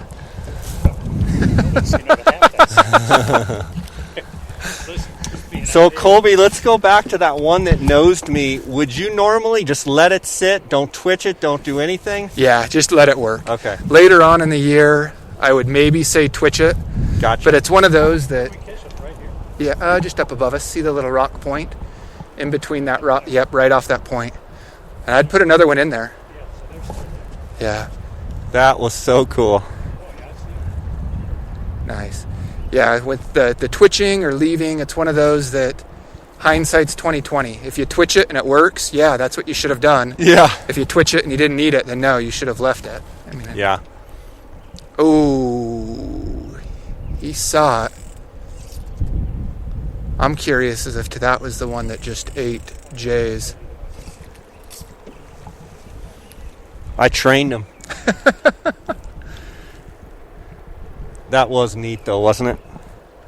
So, Colby, let's go back to that one that nosed me. Would you normally just let it sit, don't twitch it, don't do anything? Yeah, just let it work. Okay. Later on in the year, I would maybe say twitch it. Gotcha. But it's one of those that... Yeah, just up above us. See the little rock point? In between that rock. Yep, right off that point. And I'd put another one in there. Yeah. That was so cool. Nice. Yeah, with the twitching or leaving, it's one of those that hindsight's 20/20. If you twitch it and it works, yeah, that's what you should have done. Yeah. If you twitch it and you didn't need it, then no, you should have left it. I mean, yeah. Oh, he saw it. I'm curious as if that was the one that just ate Jay's. I trained him. That was neat, though, wasn't it?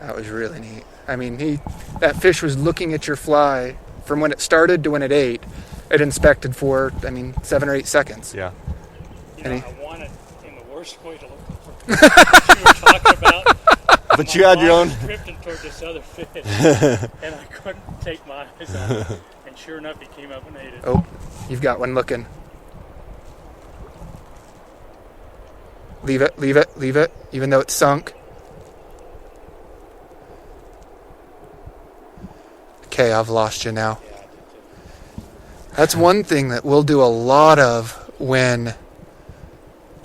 That was really neat. I mean, that fish was looking at your fly from when it started to when it ate. It inspected for, 7 or 8 seconds. Yeah. I want it in the worst way to look for what you were talking about. But you had your own. Drifting toward this other fish, and I couldn't take my eyes on it. And sure enough, he came up and ate it. Oh, you've got one looking. Leave it, even though it's sunk. Okay, I've lost you now. Yeah, I did too. That's one thing that we'll do a lot of when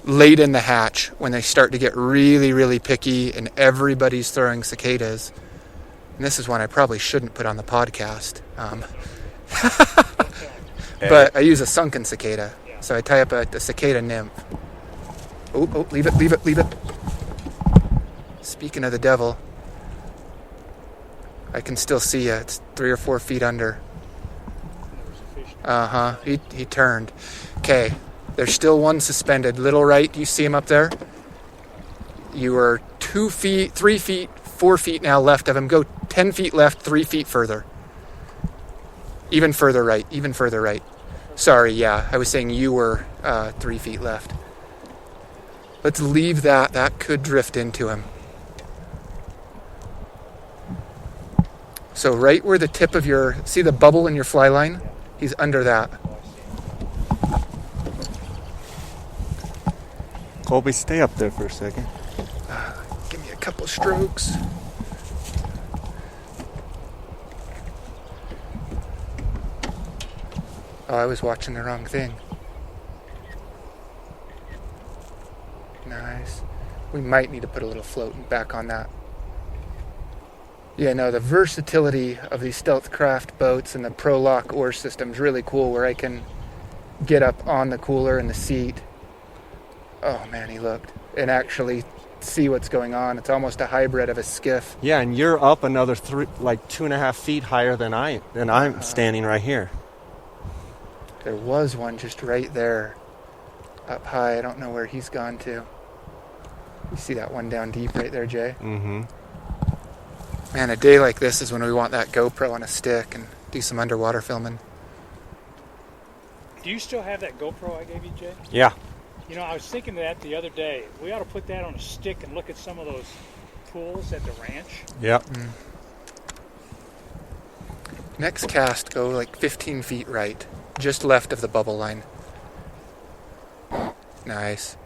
late in the hatch, when they start to get really, really picky and everybody's throwing cicadas. And this is one I probably shouldn't put on the podcast. But I use a sunken cicada. So I tie up a cicada nymph. Oh, leave it. Speaking of the devil, I can still see you. It's 3 or 4 feet under. He turned. Okay, there's still one suspended. Little right, do you see him up there? You are 2 feet, 3 feet, 4 feet now left of him. Go 10 feet left, 3 feet further. Even further right. Sorry, yeah, I was saying you were 3 feet left. Let's leave that. That could drift into him. So right where the tip of see the bubble in your fly line? He's under that. Colby, stay up there for a second. Give me a couple strokes. Oh, I was watching the wrong thing. Nice. We might need to put a little float back on that. Yeah, no, the versatility of these stealth craft boats and the Pro-Lock oar system is really cool, where I can get up on the cooler in the seat. Oh man, he looked. And actually see what's going on. It's almost a hybrid of a skiff. Yeah, and you're up another 2.5 feet higher than I'm standing right here. There was one just right there, up high. I don't know where he's gone to. You see that one down deep right there, Jay? Mm-hmm. Man, a day like this is when we want that GoPro on a stick and do some underwater filming. Do you still have that GoPro I gave you, Jay? Yeah. I was thinking that the other day. We ought to put that on a stick and look at some of those pools at the ranch. Yep. Next cast, go like 15 feet right, just left of the bubble line. Nice.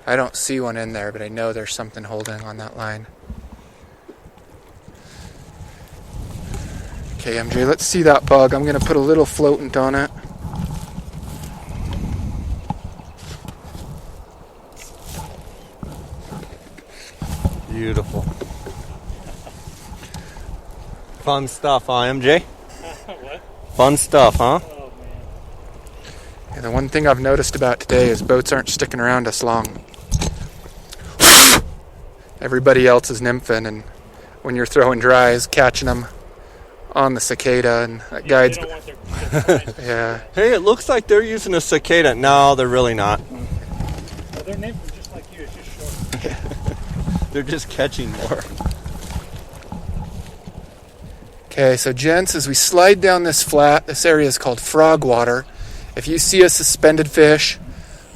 I don't see one in there, but I know there's something holding on that line. Okay, MJ, let's see that bug. I'm going to put a little floatant on it. Beautiful. Fun stuff, huh, MJ? What? Fun stuff, huh? Oh, man. Yeah, the one thing I've noticed about today is boats aren't sticking around us long. Everybody else is nymphing, and when you're throwing dries, catching them on the cicada, and that guide's... They don't want their yeah. Hey, it looks like they're using a cicada. No, they're really not. Well, they're nymphing just like you. It's just short. They're just catching more. Okay, so gents, as we slide down this flat, this area is called frog water. If you see a suspended fish,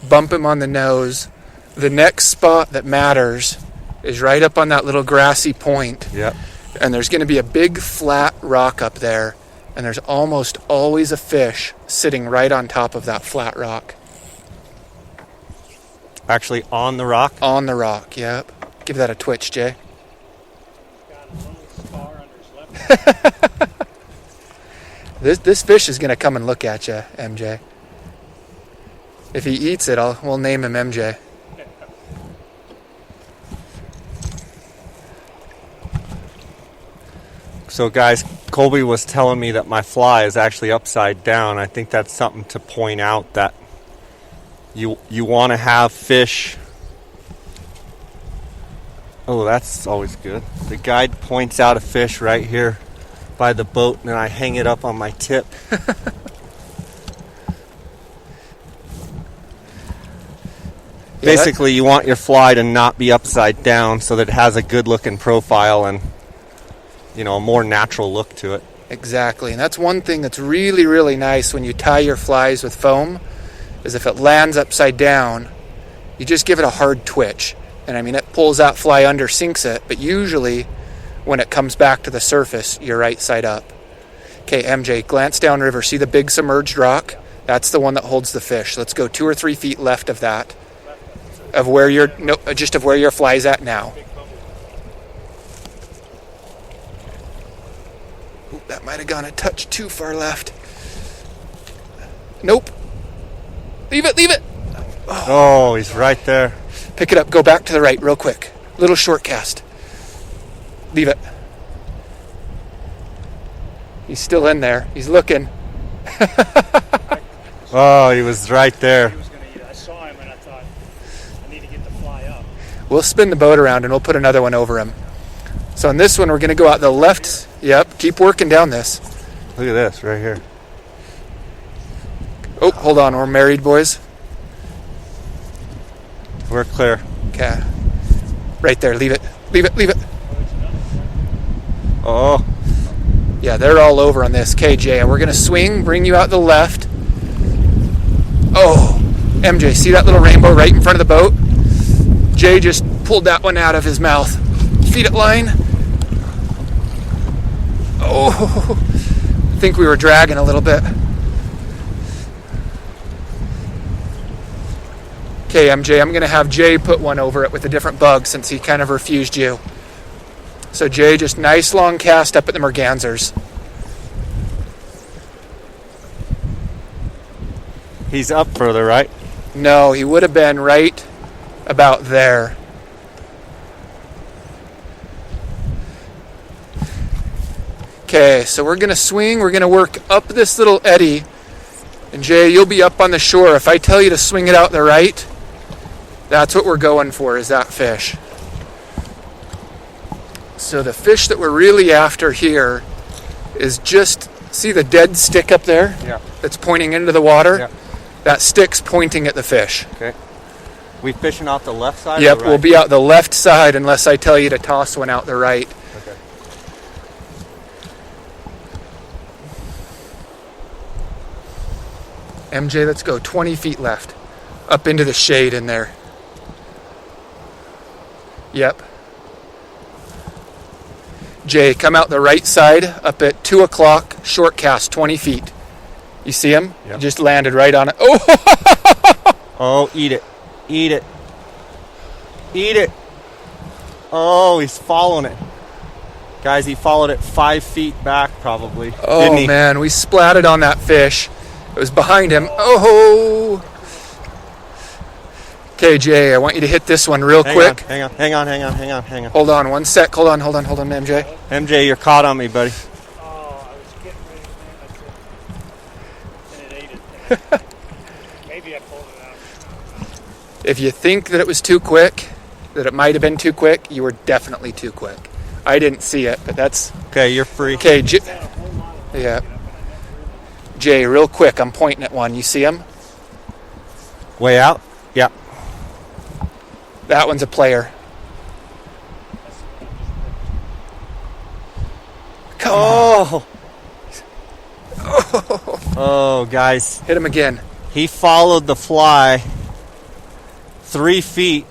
bump him on the nose. The next spot that matters is right up on that little grassy point. Yep. And there's going to be a big flat rock up there, and there's almost always a fish sitting right on top of that flat rock. Actually, on the rock? On the rock, yep. Give that a twitch, Jay. Got a little scar under his left. This fish is going to come and look at you, MJ. If he eats it, we'll name him MJ. So guys, Colby was telling me that my fly is actually upside down. I think that's something to point out, that you want to have fish. Oh, that's always good. The guide points out a fish right here by the boat, and then I hang it up on my tip. Basically, you want your fly to not be upside down so that it has a good looking profile and, you know, a more natural look to it. Exactly. And that's one thing that's really, really nice when you tie your flies with foam, is if it lands upside down, you just give it a hard twitch. And I mean, it pulls that fly under, sinks it, but usually when it comes back to the surface, you're right side up. Okay, MJ, glance downriver. See the big submerged rock? That's the one that holds the fish. Let's go 2 or 3 feet left of that. Of where your fly's at now. Ooh, that might have gone a touch too far left. Nope. Leave it. Oh, he's right there. Pick it up. Go back to the right real quick. Little short cast. Leave it. He's still in there. He's looking. Oh, he was right there. I saw him and I thought, I need to get the fly up. We'll spin the boat around and we'll put another one over him. So on this one, we're going to go out the left. Yep, keep working down this. Look at this right here. Oh, hold on. We're married, boys. We're clear. Okay. Right there. Leave it. Oh. Yeah, they're all over on this. KJ, we're going to swing, bring you out the left. Oh, MJ, see that little rainbow right in front of the boat? Jay just pulled that one out of his mouth. Feed it line. Oh, I think we were dragging a little bit. Okay, MJ, I'm going to have Jay put one over it with a different bug since he kind of refused you. So Jay, just nice long cast up at the mergansers. He's up further, right? No, he would have been right about there. Okay, so we're going to swing. We're going to work up this little eddy. And Jay, you'll be up on the shore. If I tell you to swing it out the right, that's what we're going for, is that fish. So the fish that we're really after here is just, see the dead stick up there? Yeah. That's pointing into the water? Yeah. That stick's pointing at the fish. Okay. We fishing off the left side? Yep, or the right? we'll be out the left side unless I tell you to toss one out the right. Okay. MJ, let's go 20 feet left. Up into the shade in there. Yep. Jay, come out the right side up at 2 o'clock, short cast, 20 feet. You see him? Yep. He just landed right on it. Oh! Oh, eat it. Eat it. Eat it. Oh, he's following it. Guys, he followed it 5 feet back probably. Didn't Oh, he? man, we splatted on that fish. It was behind him. Oh! Okay, Jay, I want you to hit this one real quick. Hang on. Hold on one sec. Hold on, MJ. MJ, you're caught on me, buddy. Oh, I was getting ready to and it ate it. Maybe I pulled it out. If you think that it was too quick, that it might have been too quick, you were definitely too quick. I didn't see it, but that's... Okay, you're free. Okay, yeah. Jay, real quick, I'm pointing at one. You see him? Way out? Yeah. That one's a player. Come on. Oh, guys. Hit him again. He followed the fly 3 feet.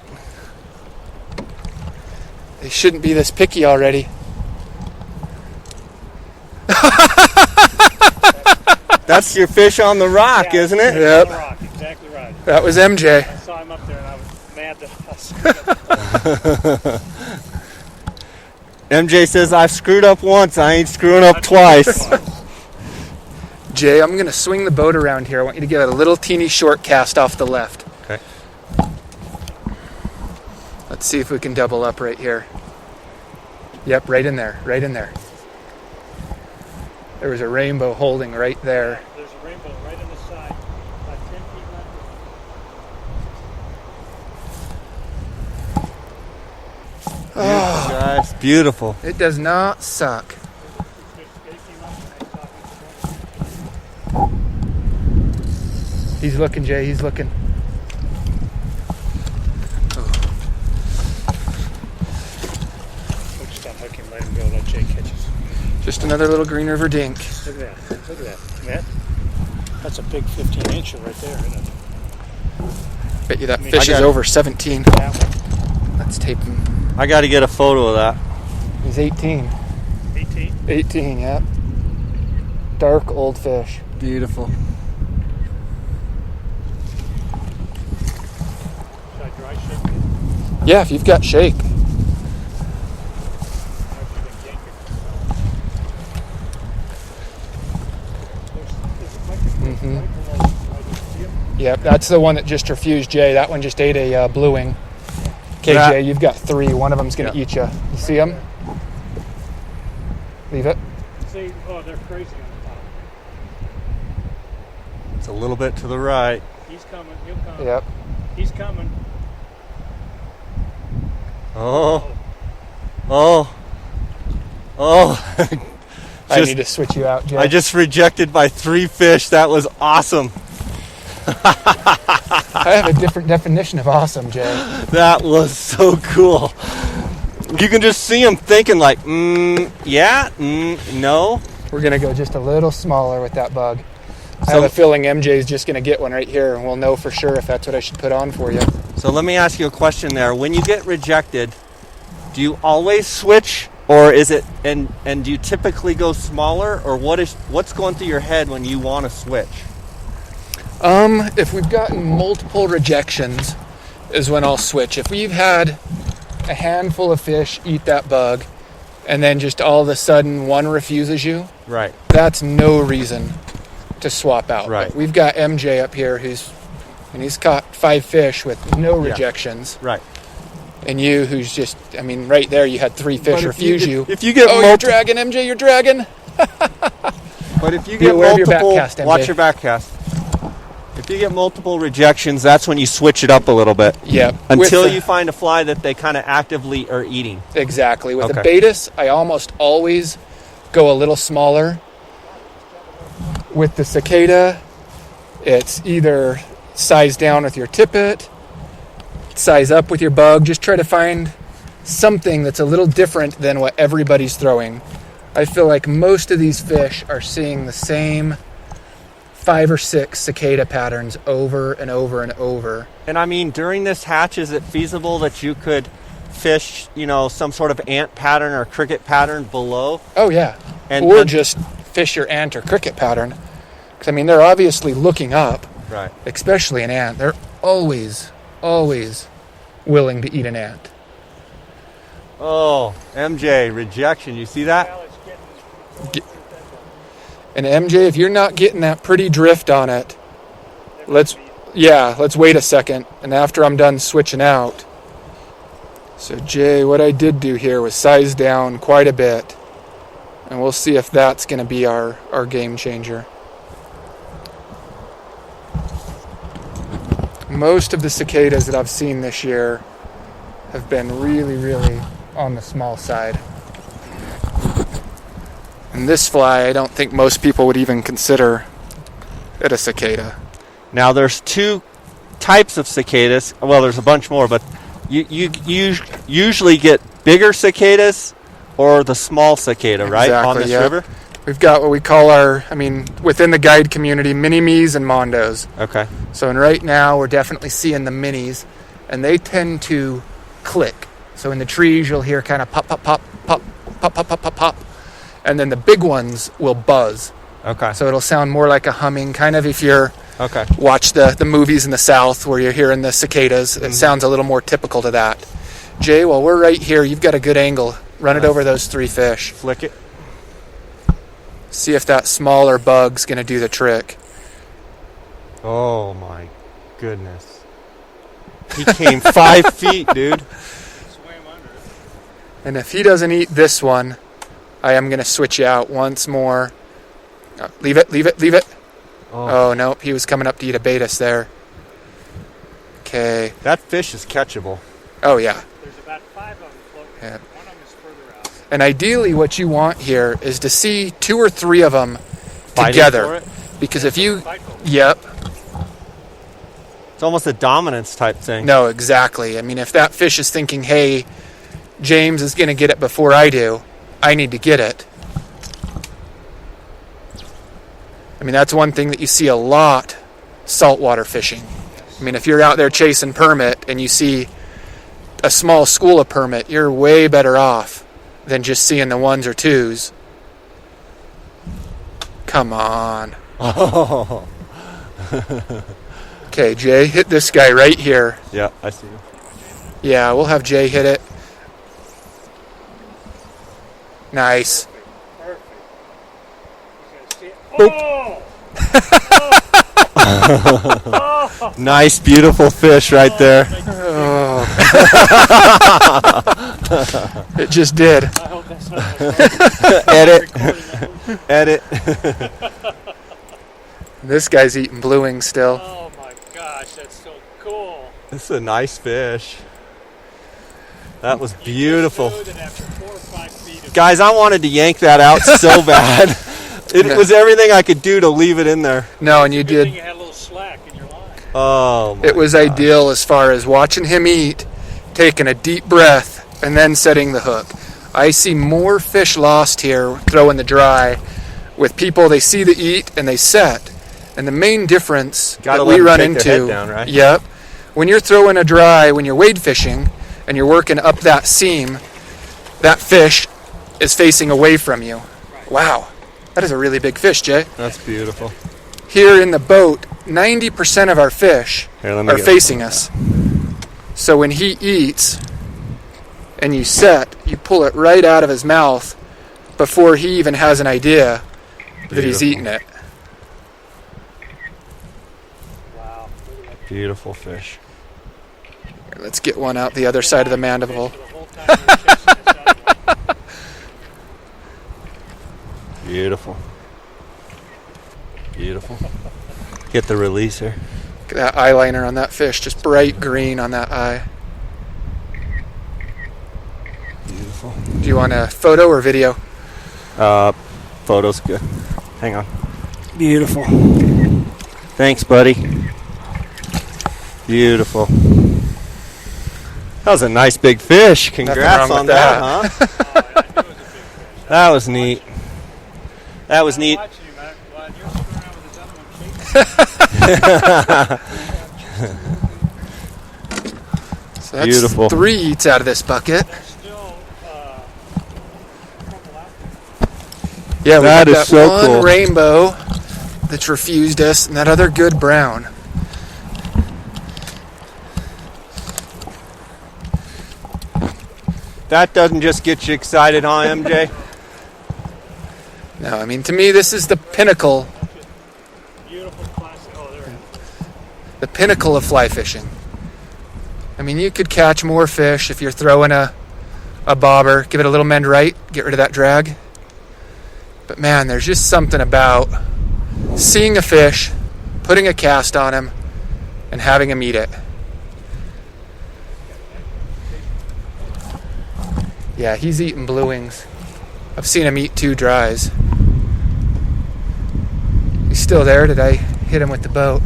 They shouldn't be this picky already. That's your fish on the rock, isn't it? Yep. Rock, exactly right. That was MJ. I saw him up there and I was mad that I MJ says, I've screwed up once, I ain't screwing up twice. Jay, I'm going to swing the boat around here. I want you to give it a little teeny short cast off the left. Okay. Let's see if we can double up right here. Yep, right in there. There was a rainbow holding right there. There's a rainbow right on the side, about 10 feet left. Oh, Guys, beautiful. it does not suck. He's looking, Jay. He's looking. Just another little Green River dink. Look at that. Look at that. Matt, that's a big 15-incher right there, isn't it? Bet you that fish is over 17. Let's tape him. I got to get a photo of that. He's 18. 18? 18, yeah. Dark old fish. Beautiful. Should I dry shake it? Yeah, if you've got shake. Yep, that's the one that just refused Jay. That one just ate a bluewing. Okay, Jay, you've got 3. One of them's going to eat you. You see them? Leave it. See, oh, they're crazy on the top. It's a little bit to the right. He's coming. He'll come. Yep. He's coming. Oh. Oh. Oh. I need to switch you out, Jay. I just rejected by 3 fish. That was awesome. I have a different definition of awesome, Jay. That was so cool. You can just see him thinking like, yeah, no. We're going to go just a little smaller with that bug. I have a feeling MJ's just going to get one right here, and we'll know for sure if that's what I should put on for you. So let me ask you a question there. When you get rejected, do you always switch, or is it, and do you typically go smaller, or what's going through your head when you want to switch? If we've gotten multiple rejections is when I'll switch. If we've had a handful of fish eat that bug and then just all of a sudden one refuses you, right, that's no reason to swap out. Right. But we've got MJ up here he's caught 5 fish with no rejections. Right. And you who's just, right there you had 3 fish refuse you. If you get you're dragging, MJ, you're dragging. But if you get multiple, watch your back cast. If you get multiple rejections, that's when you switch it up a little bit. Yeah. Until you find a fly that they kind of actively are eating. Exactly. With the Baetis, I almost always go a little smaller. With the Cicada, it's either size down with your tippet, size up with your bug. Just try to find something that's a little different than what everybody's throwing. I feel like most of these fish are seeing the same 5 or 6 cicada patterns over and over and over. And during this hatch, is it feasible that you could fish, some sort of ant pattern or cricket pattern below? Oh, yeah. Or just fish your ant or cricket pattern. Because, they're obviously looking up. Right. Especially an ant. They're always, always willing to eat an ant. Oh, MJ, rejection. You see that? And MJ, if you're not getting that pretty drift on it, let's wait a second. And after I'm done switching out. So Jay, what I did do here was size down quite a bit. And we'll see if that's going to be our game changer. Most of the cicadas that I've seen this year have been really, really on the small side. And this fly, I don't think most people would even consider it a cicada. Now, there's 2 types of cicadas. Well, there's a bunch more, but you usually get bigger cicadas or the small cicada, right, on this river? We've got what we call within the guide community, mini-me's and mondos. Okay. So right now, we're definitely seeing the minis, and they tend to click. So in the trees, you'll hear kind of pop, pop, pop, pop, pop, pop, pop, pop, pop. And then the big ones will buzz. Okay. So it'll sound more like a humming, kind of if you're watch the movies in the South where you're hearing the cicadas. It sounds a little more typical to that. Jay, while we're right here, you've got a good angle. Run it over those 3 fish. Flick it. See if that smaller bug's going to do the trick. Oh, my goodness. He came 5 feet, dude. And if he doesn't eat this one, I am going to switch you out once more. Leave it. Oh, no, he was coming up to eat a Baetis there. Okay. That fish is catchable. Oh, yeah. There's about 5 of them floating. Yeah. One of them is further out. And ideally what you want here is to see 2 or 3 of them together. Because if you... Yep. It's almost a dominance type thing. No, exactly. If that fish is thinking, hey, James is going to get it before I do, I need to get it. I mean, that's one thing that you see a lot saltwater fishing. I mean, if you're out there chasing permit and you see a small school of permit, you're way better off than just seeing the ones or twos. Come on. Oh. Okay, Jay, hit this guy right here. Yeah, I see him. Yeah, we'll have Jay hit it. Nice. Perfect. You Boop. Oh! Nice, beautiful fish right there. Oh. It just did. I hope that's not Edit. This guy's eating blue wing still. Oh my gosh, that's so cool. This is a nice fish. That was beautiful. You just knew that after 4 or 5 feet of Guys, I wanted to yank that out so bad. It was everything I could do to leave it in there. No, and you good thing did. you had a little slack in your line. Oh, my It was gosh. ideal as far as watching him eat, taking a deep breath, and then setting the hook. I see more fish lost here throwing the dry with people. They see the eat and they set. And the main difference Gotta that let we 'em run take their into, head down, right? Yep, when you're throwing a dry, when you're wade fishing and you're working up that seam, that fish is facing away from you. Wow, that is a really big fish, Jay. That's beautiful. Here in the boat, 90% of our fish Here, let me are get facing us. So when he eats and you set, you pull it right out of his mouth before he even has an idea that he's Beautiful. eating it. Wow. Beautiful fish. Here, let's get one out the other side of the mandible. For the whole time you were chasing this out. Beautiful. Beautiful. Get the release here. Look at that eyeliner on that fish, just bright green on that eye. Beautiful. Do you want a photo or video? Photo's good. Hang on. Beautiful. Thanks, buddy. Beautiful. That was a nice big fish. Congrats wrong on with that, huh? That was neat. That was neat. Watching you, man. Glad you're screwing around with this other one chasing. So that's Beautiful. 3 eats out of this bucket. Still, Yeah, we That got is that so one cool. rainbow that's refused us, and that other good brown. That doesn't just get you excited, huh, MJ? No, I mean, to me, this is the pinnacle, beautiful classic. Oh, there it is. the pinnacle of fly fishing. I mean, you could catch more fish if you're throwing a bobber, give it a little mend right, get rid of that drag. But man, there's just something about seeing a fish, putting a cast on him, and having him eat it. Yeah, he's eating blue wings. I've seen him eat 2 dries. He's still there. Did I hit him with the boat?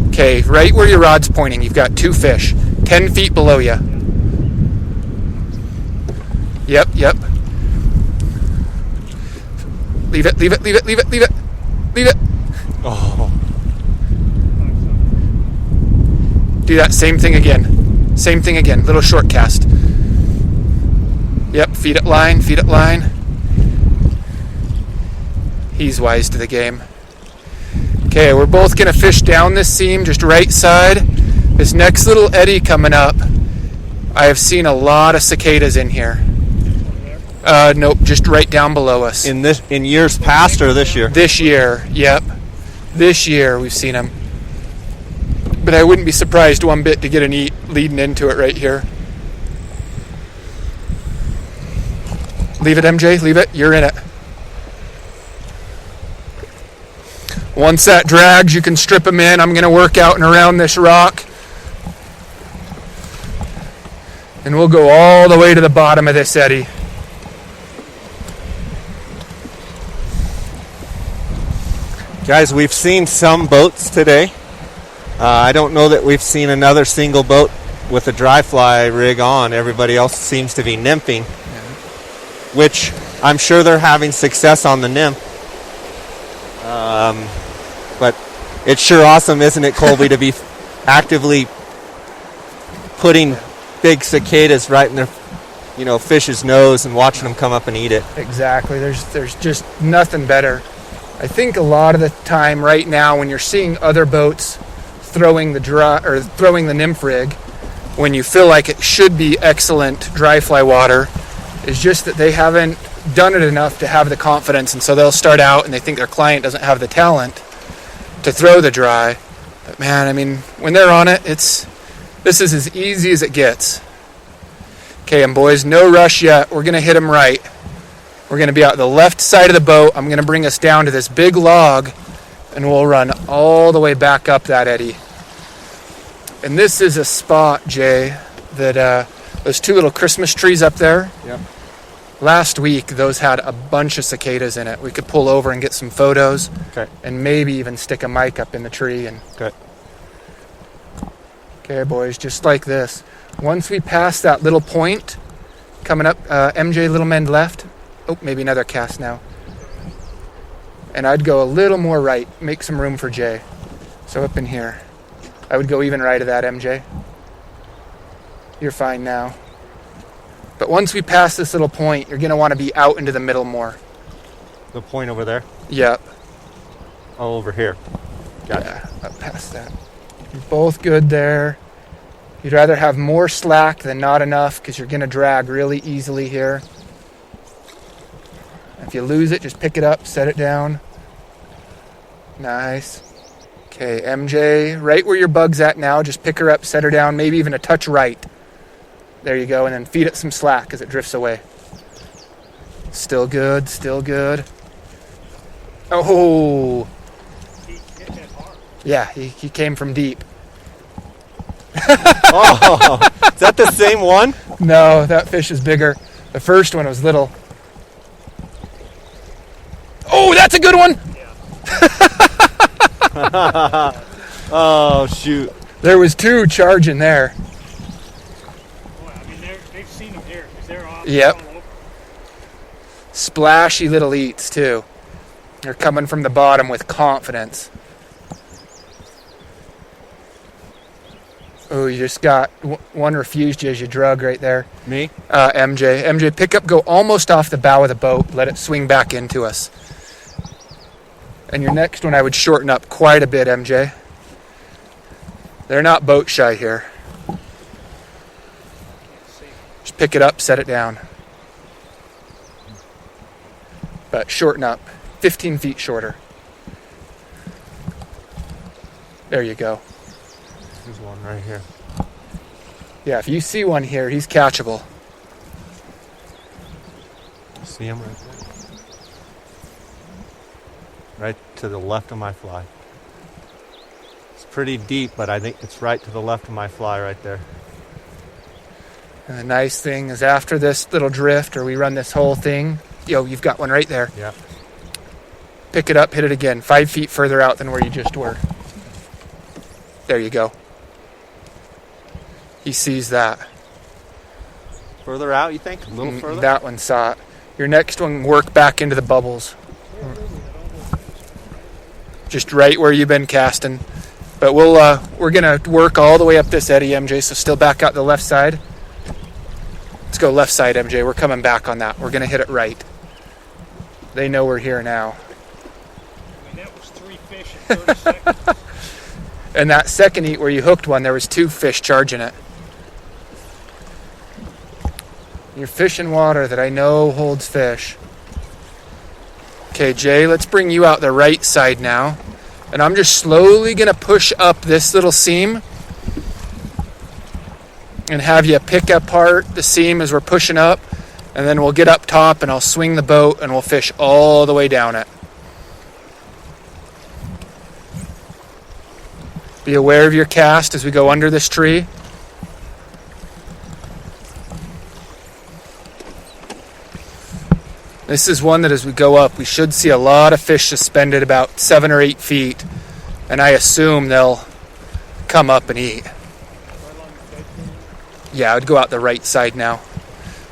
Okay, right where your rod's pointing, you've got 2 fish, 10 feet below you. Yep. Leave it. Leave it. Oh. Do that same thing again. Little short cast. Yep, feed it line. He's wise to the game. Okay, we're both going to fish down this seam, just right side. This next little eddy coming up, I have seen a lot of cicadas in here. Nope, just right down below us. In years past or this year? This year, yep. This year we've seen them. But I wouldn't be surprised one bit to get an eat leading into it right here. Leave it, MJ, leave it. You're in it. Once that drags, you can strip them in. I'm going to work out and around this rock. And we'll go all the way to the bottom of this eddy. Guys, we've seen some boats today. I don't know that we've seen another single boat with a dry fly rig on. Everybody else seems to be nymphing, which I'm sure they're having success on the nymph. But it's sure awesome, isn't it, Colby, to be actively putting big cicadas right in their, fish's nose and watching them come up and eat it. Exactly. There's just nothing better. I think a lot of the time right now when you're seeing other boats throwing the nymph rig, when you feel like it should be excellent dry fly water, is just that they haven't done it enough to have the confidence, and so they'll start out and they think their client doesn't have the talent to throw the dry. But man, I mean, when they're on it, this is as easy as it gets. Okay, and boys, no rush yet. We're gonna hit them right. We're gonna be out the left side of the boat. I'm gonna bring us down to this big log, and we'll run all the way back up that eddy. And this is a spot, Jay, that those two little Christmas trees up there. Yep. Last week, those had a bunch of cicadas in it. We could pull over and get some photos. Okay. And maybe even stick a mic up in the tree. Okay. Okay, boys, just like this. Once we pass that little point, coming up, MJ, little mend left. Oh, maybe another cast now. And I'd go a little more right, make some room for Jay. So up in here. I would go even right of that, MJ. You're fine now. But once we pass this little point, you're going to want to be out into the middle more. The point over there? Yep. Oh, over here. Gotcha. Yeah, up past that. You're both good there. You'd rather have more slack than not enough because you're going to drag really easily here. If you lose it, just pick it up, set it down. Nice. Okay, MJ, right where your bug's at now, just pick her up, set her down, maybe even a touch right. There you go, and then feed it some slack as it drifts away. Still good, still good. Oh! He hit that hard. Yeah, he came from deep. Oh, is that the same one? No, that fish is bigger. The first one was little. Oh, that's a good one! Oh, shoot. There was two charging there. Boy, I mean, they've seen them here because they're off. Yep. All over. Splashy little eats, too. They're coming from the bottom with confidence. Oh, you just got one refused you as you drug right there. Me? MJ, pick up, go almost off the bow of the boat. Let it swing back into us. And your next one, I would shorten up quite a bit, MJ. They're not boat shy here. Just pick it up, set it down. But shorten up, 15 feet shorter. There you go. There's one right here. Yeah, if you see one here, he's catchable. See him right there? Right to the left of my fly. It's pretty deep, but I think it's right to the left of my fly right there. And the nice thing is after this little drift, or we run this whole thing, you've got one right there. Yeah. Pick it up, hit it again, 5 feet further out than where you just were. There you go. He sees that. Further out, you think? A little further? That one saw it. Your next one, work back into the bubbles. Just right where you've been casting. But we're going to work all the way up this eddy, MJ, so still back out the left side. Let's go left side, MJ. We're coming back on that. We're going to hit it right. They know we're here now. I mean, that was 3 fish in 30 seconds. And that second eat where you hooked one, there was 2 fish charging it. You're fishing water that I know holds fish. Okay, Jay, let's bring you out the right side now. And I'm just slowly going to push up this little seam and have you pick apart the seam as we're pushing up. And then we'll get up top and I'll swing the boat and we'll fish all the way down it. Be aware of your cast as we go under this tree. This is one that as we go up, we should see a lot of fish suspended about 7 or 8 feet. And I assume they'll come up and eat. Yeah, I'd go out the right side now.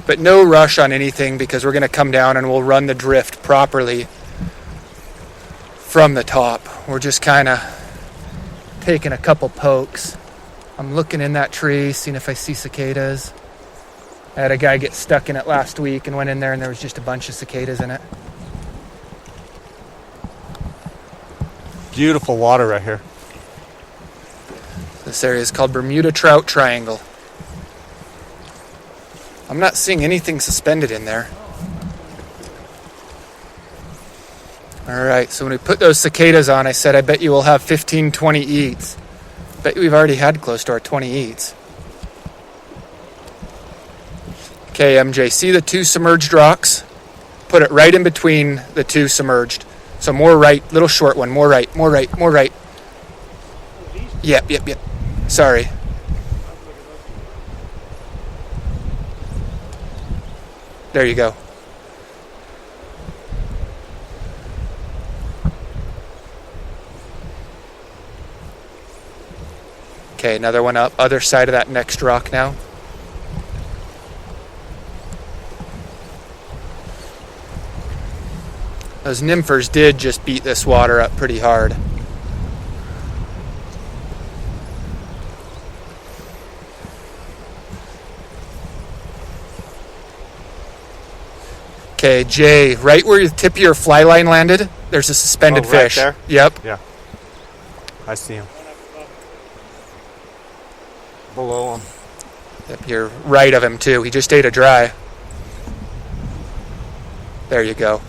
But no rush on anything because we're going to come down and we'll run the drift properly from the top. We're just kind of taking a couple pokes. I'm looking in that tree, seeing if I see cicadas. I had a guy get stuck in it last week and went in there and there was just a bunch of cicadas in it. Beautiful water right here. This area is called Bermuda Trout Triangle. I'm not seeing anything suspended in there. Alright, so when we put those cicadas on, I said I bet you we'll have 15, 20 eats. Bet we've already had close to our 20 eats. Okay, MJ, see the two submerged rocks? Put it right in between the two submerged. So more right, little short one, more right, more right, more right. Yep. Sorry. There you go. Okay, another one up, other side of that next rock now. Those nymphers did just beat this water up pretty hard. Okay, Jay, right where the tip of your fly line landed, there's a suspended fish. Right there? Yep. Yeah. I see him. Below him. Yep, you're right of him too. He just ate a dry. There you go.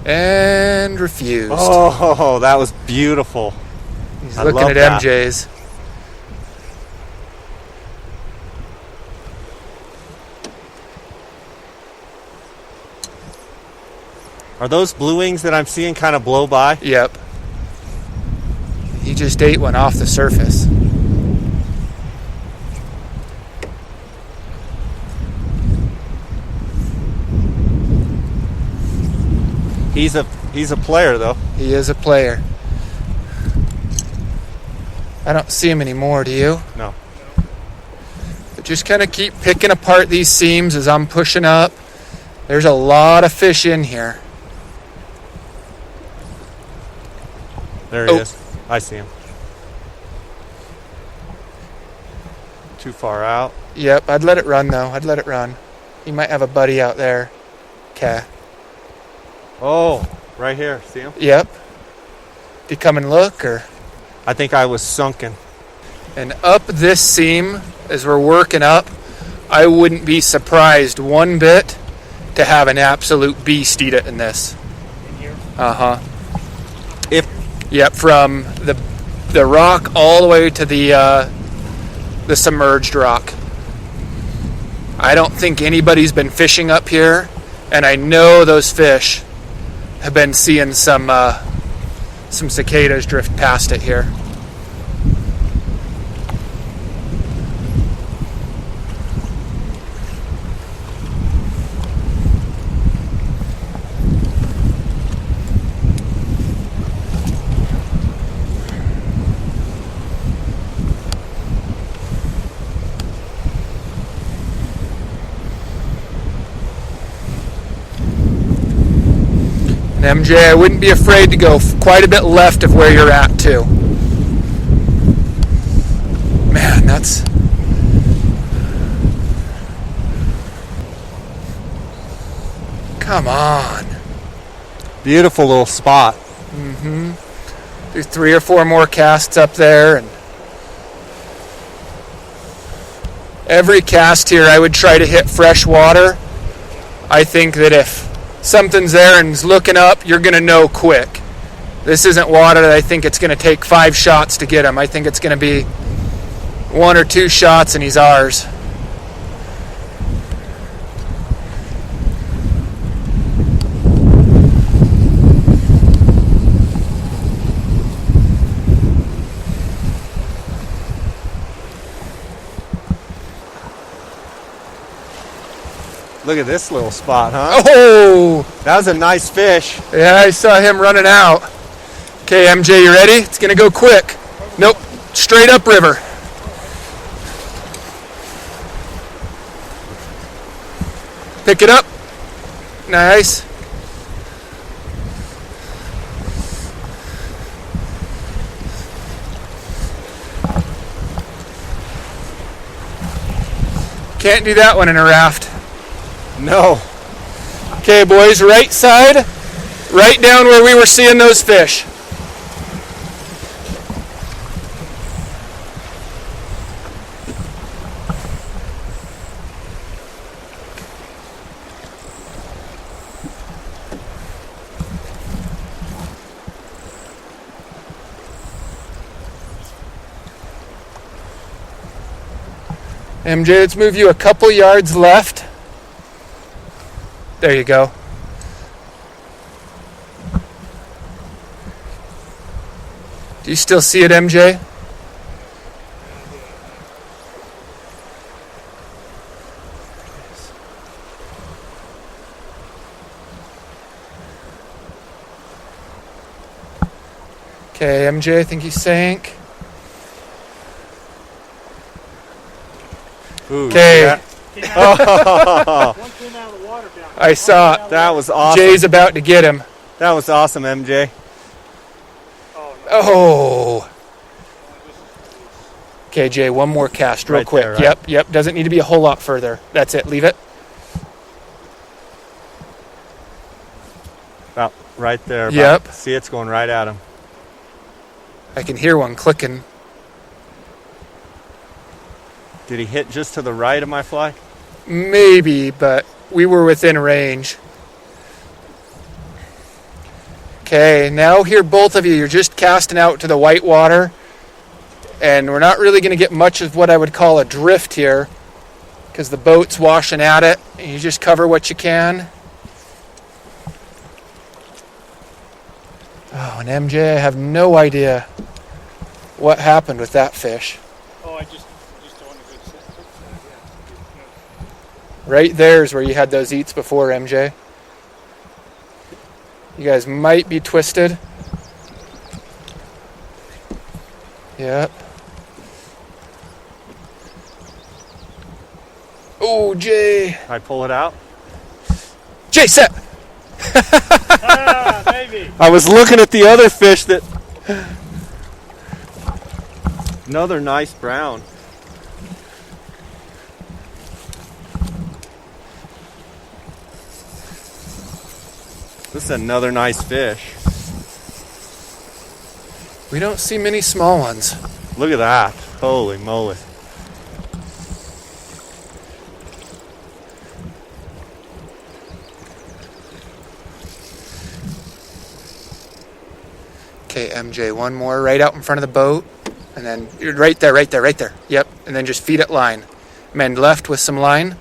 And refused. Oh, that was beautiful. He's looking at that. MJ's. Are those blue wings that I'm seeing kind of blow by? Yep. He just ate one off the surface. He's a player though. He is a player. I don't see him anymore, do you? No. But just kind of keep picking apart these seams as I'm pushing up. There's a lot of fish in here. There he is. I see him. Too far out. Yep, I'd let it run though. I'd let it run. He might have a buddy out there. Okay. Oh, right here. See him? Yep. Do you come and look or? I think I was sunken. And up this seam, as we're working up, I wouldn't be surprised one bit to have an absolute beast eat it in this. In here? Uh-huh. If from the rock all the way to the submerged rock. I don't think anybody's been fishing up here, and I know those fish have been seeing some cicadas drift past it here. And MJ, I wouldn't be afraid to go quite a bit left of where you're at too. Man, that's... Come on. beautiful little spot. Mm-hmm. Do 3 or 4 more casts up there, and every cast here I would try to hit fresh water. I think that if something's there and is looking up, you're going to know quick. This isn't water that I think it's going to take 5 shots to get him. I think it's going to be 1 or 2 shots and he's ours. Look at this little spot, huh? Oh! That was a nice fish. Yeah, I saw him running out. Okay, MJ, you ready? It's gonna go quick. Nope, straight up river. Pick it up. Nice. Can't do that one in a raft. No. Okay, boys, right side, right down where we were seeing those fish. MJ, let's move you a couple yards left. There you go. Do you still see it, MJ? Okay, MJ, I think he sank. Okay. One came out of the water down. I saw it. That was awesome. Jay's about to get him. That was awesome, MJ. Oh. Okay, Jay, one more cast real Right quick. there, right? Yep. Doesn't need to be a whole lot further. That's it. Leave it. About right there. Yep. See, it's going right at him. I can hear one clicking. Did he hit just to the right of my fly? Maybe, but we were within range. Okay, now here both of you, you're just casting out to the white water. And we're not really going to get much of what I would call a drift here, because the boat's washing at it. And you just cover what you can. Oh, and MJ, I have no idea what happened with that fish. Oh, I just don't want to go to Right there is where you had those eats before, MJ. You guys might be twisted. Yep. Oh, Jay. I pull it out. Jay, set. maybe. I was looking at the other fish that... Another nice brown. This is another nice fish. We don't see many small ones. Look at that. Holy moly. Okay, MJ, one more right out in front of the boat. And then you're right there. Yep. And then just feed it line. Mend left with some line.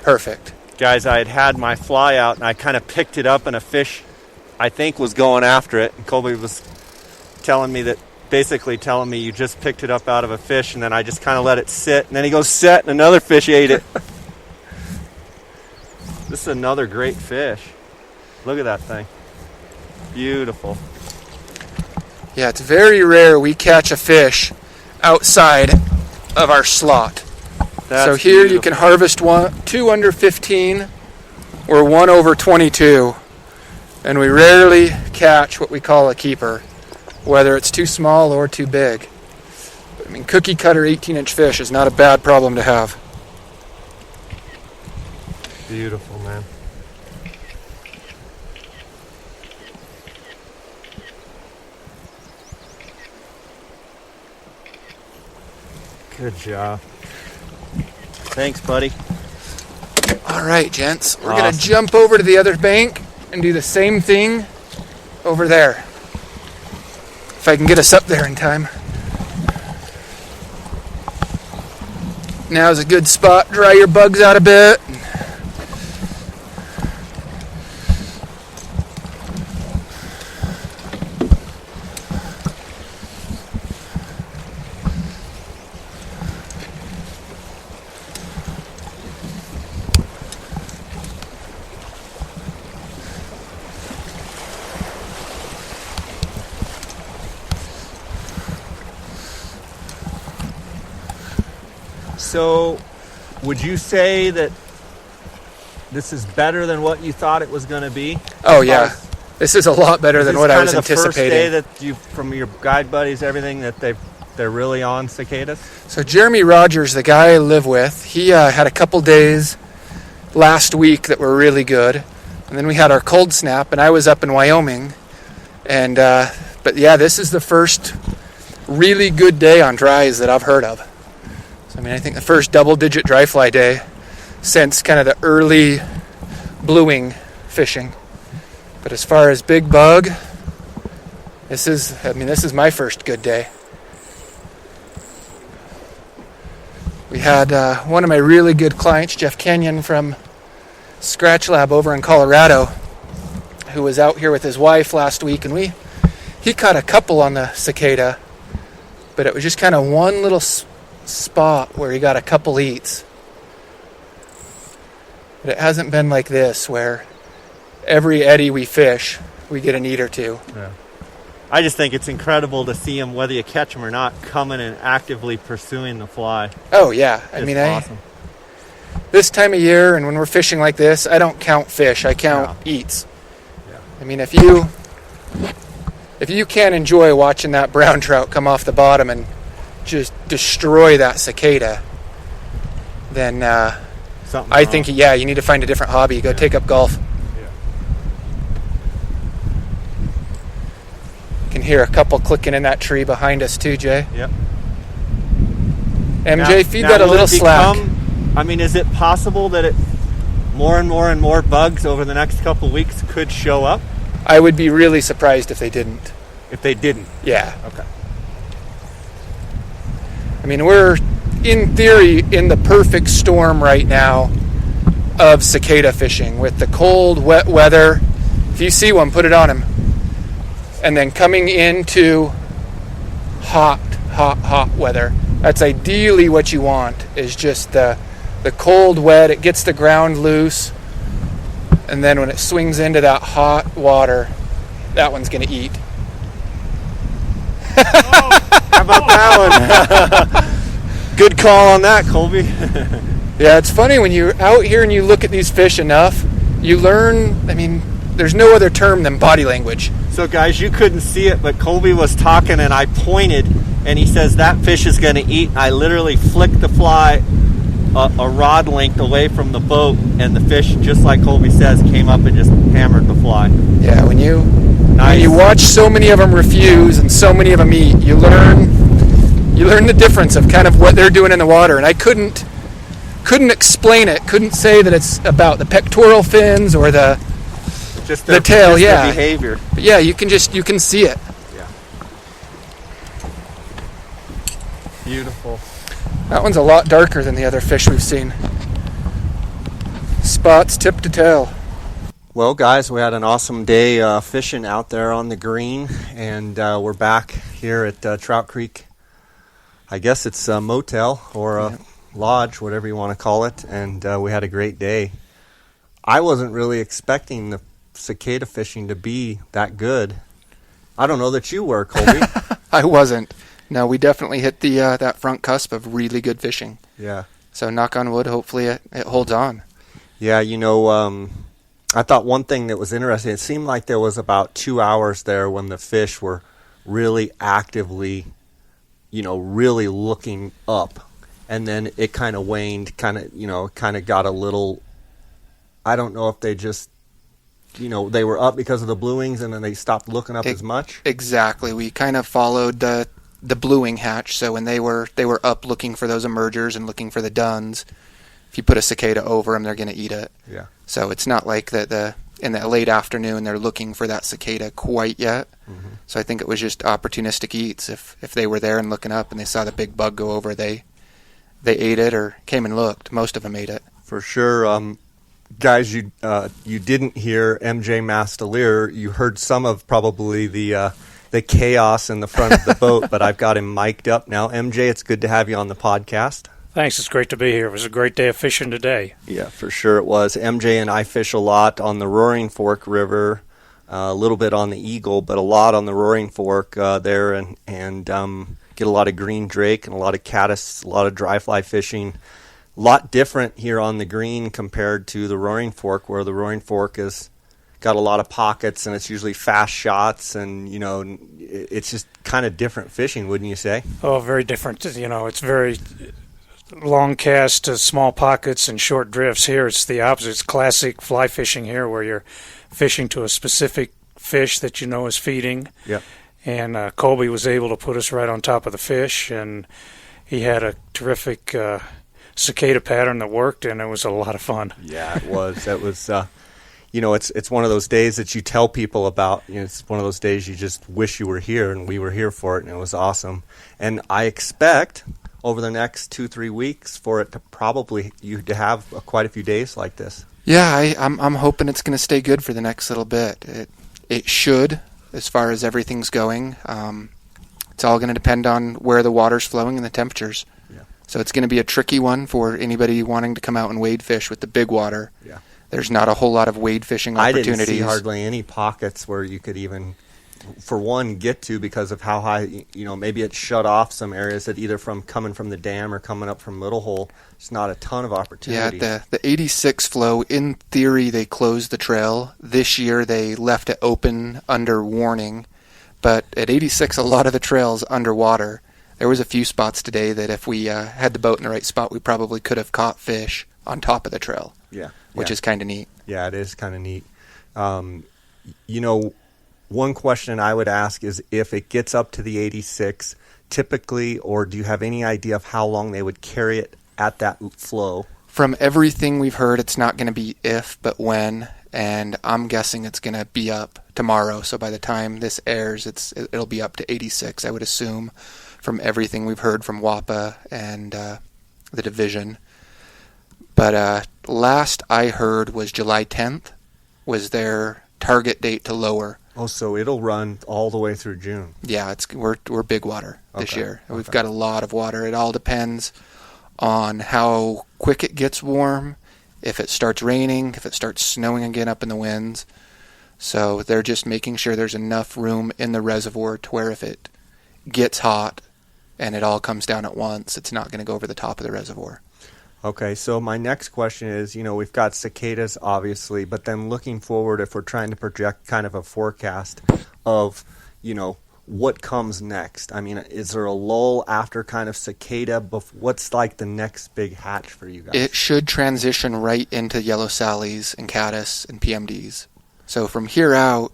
Perfect. Guys, I had my fly out and I kind of picked it up and a fish, I think, was going after it. And Colby was telling me you just picked it up out of a fish, and then I just kind of let it sit. And then he goes set and another fish ate it. This is another great fish. Look at that thing. Beautiful. Yeah, it's very rare we catch a fish outside of our slot. That's so here beautiful. you can harvest two under 15 or one over 22. And we rarely catch what we call a keeper, whether it's too small or too big. I mean, cookie cutter 18-inch fish is not a bad problem to have. Beautiful, man. Good job. Thanks, buddy. All right, gents. We're going Awesome. to jump over to the other bank and do the same thing over there. If I can get us up there in time. Now's a good spot. Dry your bugs out a bit. So, would you say that this is better than what you thought it was going to be? Oh, yeah. This is a lot better than what I was anticipating. Is this kind of the first day that from your guide buddies, everything, that they're really on cicadas? So Jeremy Rogers, the guy I live with, he had a couple days last week that were really good. And then we had our cold snap, and I was up in Wyoming. And but yeah, this is the first really good day on dries that I've heard of. So I mean, I think the first double-digit dry fly day since kind of the early bluing fishing. But as far as big bug, this is my first good day. We had one of my really good clients, Jeff Kenyon from Scratch Lab over in Colorado, who was out here with his wife last week, and he caught a couple on the cicada, but it was just kind of one little spot where he got a couple eats. But it hasn't been like this where every eddy we fish, we get an eat or two. Yeah. I just think it's incredible to see them, whether you catch them or not, coming and actively pursuing the fly. Oh, yeah. It's awesome. This time of year, and when we're fishing like this, I don't count fish. I count eats. Yeah. I mean, if you can't enjoy watching that brown trout come off the bottom and just destroy that cicada, then I think, you need to find a different hobby. Go take up golf. Can hear a couple clicking in that tree behind us too, Jay. Yep. MJ, feed that a little slack. I mean, is it possible that more and more bugs over the next couple weeks could show up? I would be really surprised if they didn't. If they didn't? Yeah. Okay. I mean, we're, in theory, in the perfect storm right now of cicada fishing with the cold, wet weather. If you see one, put it on him. And then coming into hot weather. That's ideally what you want, is just the cold, wet. It gets the ground loose. And then when it swings into that hot water, that one's going to eat. How about that one? Good call on that, Colby. Yeah, it's funny when you're out here and you look at these fish enough, you learn, I mean, there's no other term than body language. So guys, you couldn't see it, but Colby was talking and I pointed and he says that fish is going to eat. I literally flicked the fly a rod length away from the boat, and the fish, just like Colby says, came up and just hammered the fly. Yeah, when you watch so many of them refuse and so many of them eat, you learn the difference of kind of what they're doing in the water. And I couldn't explain it. Couldn't say that it's about the pectoral fins or the tail. Their behavior. But yeah, you can see it. Yeah. Beautiful. That one's a lot darker than the other fish we've seen. Spots tip to tail. Well, guys, we had an awesome day fishing out there on the green, and we're back here at Trout Creek. I guess it's a motel or a lodge, whatever you want to call it, and we had a great day. I wasn't really expecting the cicada fishing to be that good. I don't know that you were, Colby. I wasn't. No, we definitely hit the that front cusp of really good fishing. Yeah. So knock on wood, hopefully it holds on. Yeah, I thought one thing that was interesting, it seemed like there was about 2 hours there when the fish were really actively, really looking up. And then it kind of waned, kind of got a little, I don't know if they just, they were up because of the bluings and then they stopped looking up as much. Exactly. We kind of followed the bluing hatch. So when they were up looking for those emergers and looking for the duns, if you put a cicada over them, they're going to eat it. Yeah. So it's not like that in the late afternoon they're looking for that cicada quite yet. Mm-hmm. So I think it was just opportunistic eats. If they were there and looking up and they saw the big bug go over, they ate it or came and looked. Most of them ate it. For sure. Guys, you didn't hear MJ Mastelier. You heard some of probably the chaos in the front of the boat, but I've got him mic'd up now. MJ, it's good to have you on the podcast. Thanks. It's great to be here. It was a great day of fishing today. Yeah, for sure it was. MJ and I fish a lot on the Roaring Fork River, a little bit on the Eagle, but a lot on the Roaring Fork there. And get a lot of green drake and a lot of caddis, a lot of dry fly fishing. A lot different here on the Green compared to the Roaring Fork, where the Roaring Fork is got a lot of pockets and it's usually fast shots, and it's just kind of different fishing, wouldn't you say? Oh, very different. It's very long cast to small pockets and short drifts. Here it's the opposite. It's classic fly fishing here, where you're fishing to a specific fish that you know is feeding. Yep. And Colby was able to put us right on top of the fish, and he had a terrific cicada pattern that worked, and it was a lot of fun. Yeah, it was. That was it's one of those days that you tell people about. It's one of those days you just wish you were here, and we were here for it, and it was awesome. And I expect over the next 2-3 weeks for it to probably you to have quite a few days like this. Yeah, I'm hoping it's going to stay good for the next little bit. It should, as far as everything's going. It's all going to depend on where the water's flowing and the temperatures. Yeah. So it's going to be a tricky one for anybody wanting to come out and wade fish with the big water. Yeah. There's not a whole lot of wade fishing opportunities. I didn't see hardly any pockets where you could even, for one, get to because of how high, maybe it shut off some areas that either from coming from the dam or coming up from Little Hole. It's not a ton of opportunities. Yeah, the 86 flow, in theory, they closed the trail. This year they left it open under warning. But at 86, a lot of the trail's underwater. There was a few spots today that if we had the boat in the right spot, we probably could have caught fish on top of the trail. Yeah. Which is kind of neat. Yeah, it is kind of neat. One question I would ask is if it gets up to the 86, typically, or do you have any idea of how long they would carry it at that flow? From everything we've heard, it's not going to be if, but when. And I'm guessing it's going to be up tomorrow. So by the time this airs, it'll be up to 86, I would assume, from everything we've heard from WAPA and the division. But last I heard was July 10th was their target date to lower. Oh, so it'll run all the way through June. Yeah, we're big water this year. Okay. We've got a lot of water. It all depends on how quick it gets warm, if it starts raining, if it starts snowing again up in the winds. So they're just making sure there's enough room in the reservoir to where if it gets hot and it all comes down at once, it's not going to go over the top of the reservoir. Okay, so my next question is, we've got cicadas, obviously, but then looking forward, if we're trying to project kind of a forecast of, what comes next? I mean, is there a lull after kind of cicada? What's like the next big hatch for you guys? It should transition right into yellow sallies and caddis and PMDs. So from here out,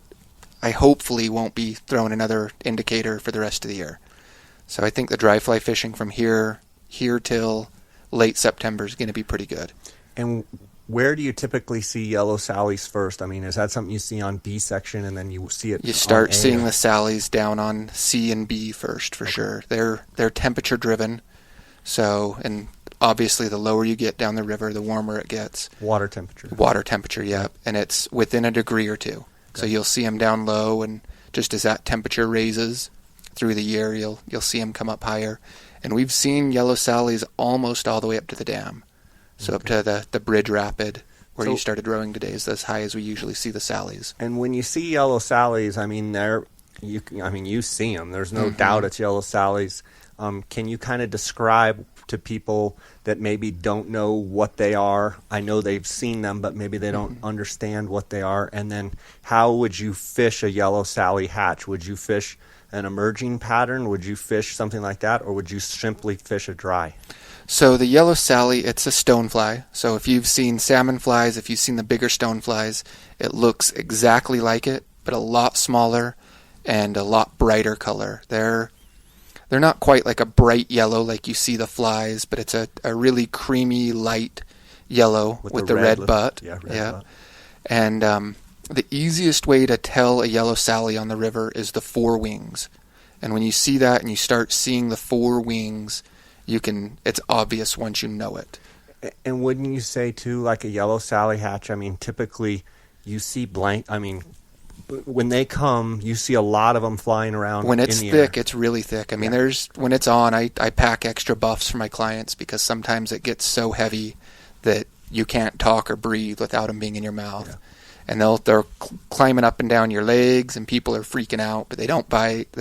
I hopefully won't be throwing another indicator for the rest of the year. So I think the dry fly fishing from here till late September is going to be pretty good. And where do you typically see yellow sallies first? I mean, is that something you see on B section and then you see it? You start seeing the sallies down on C and B first, for sure. They're temperature driven. So, and obviously the lower you get down the river, the warmer it gets. Water temperature. Water temperature, yeah. And it's within a degree or two. Okay. So you'll see them down low, and just as that temperature raises through the year, you'll see them come up higher. And we've seen yellow sallies almost all the way up to the dam. So okay. Up to the bridge rapid where you started rowing today is as high as we usually see the sallies. And when you see yellow sallies, I mean, you see them. There's no doubt it's yellow sallies. Can you kind of describe to people that maybe don't know what they are? I know they've seen them, but maybe they don't understand what they are. And then how would you fish a yellow sally hatch? Would you fish an emerging pattern? Would you fish something like that? Or would you simply fish a dry? So the yellow sally, it's a stonefly. So if you've seen salmon flies, if you've seen the bigger stoneflies, it looks exactly like it, but a lot smaller and a lot brighter color. They're not quite like a bright yellow like you see the flies, but it's a really creamy, light yellow with the red butt. Yeah, red butt. And the easiest way to tell a yellow sally on the river is the forewings. And when you see that and you start seeing the forewings, it's obvious once you know it. And wouldn't you say, too, like a yellow sally hatch, I mean, typically you see when they come, you see a lot of them flying around. When it's in the thick, air. it's really thick. I mean, when it's on, I pack extra buffs for my clients because sometimes it gets so heavy that you can't talk or breathe without them being in your mouth. Yeah. And they're climbing up and down your legs, and people are freaking out, but they don't bite.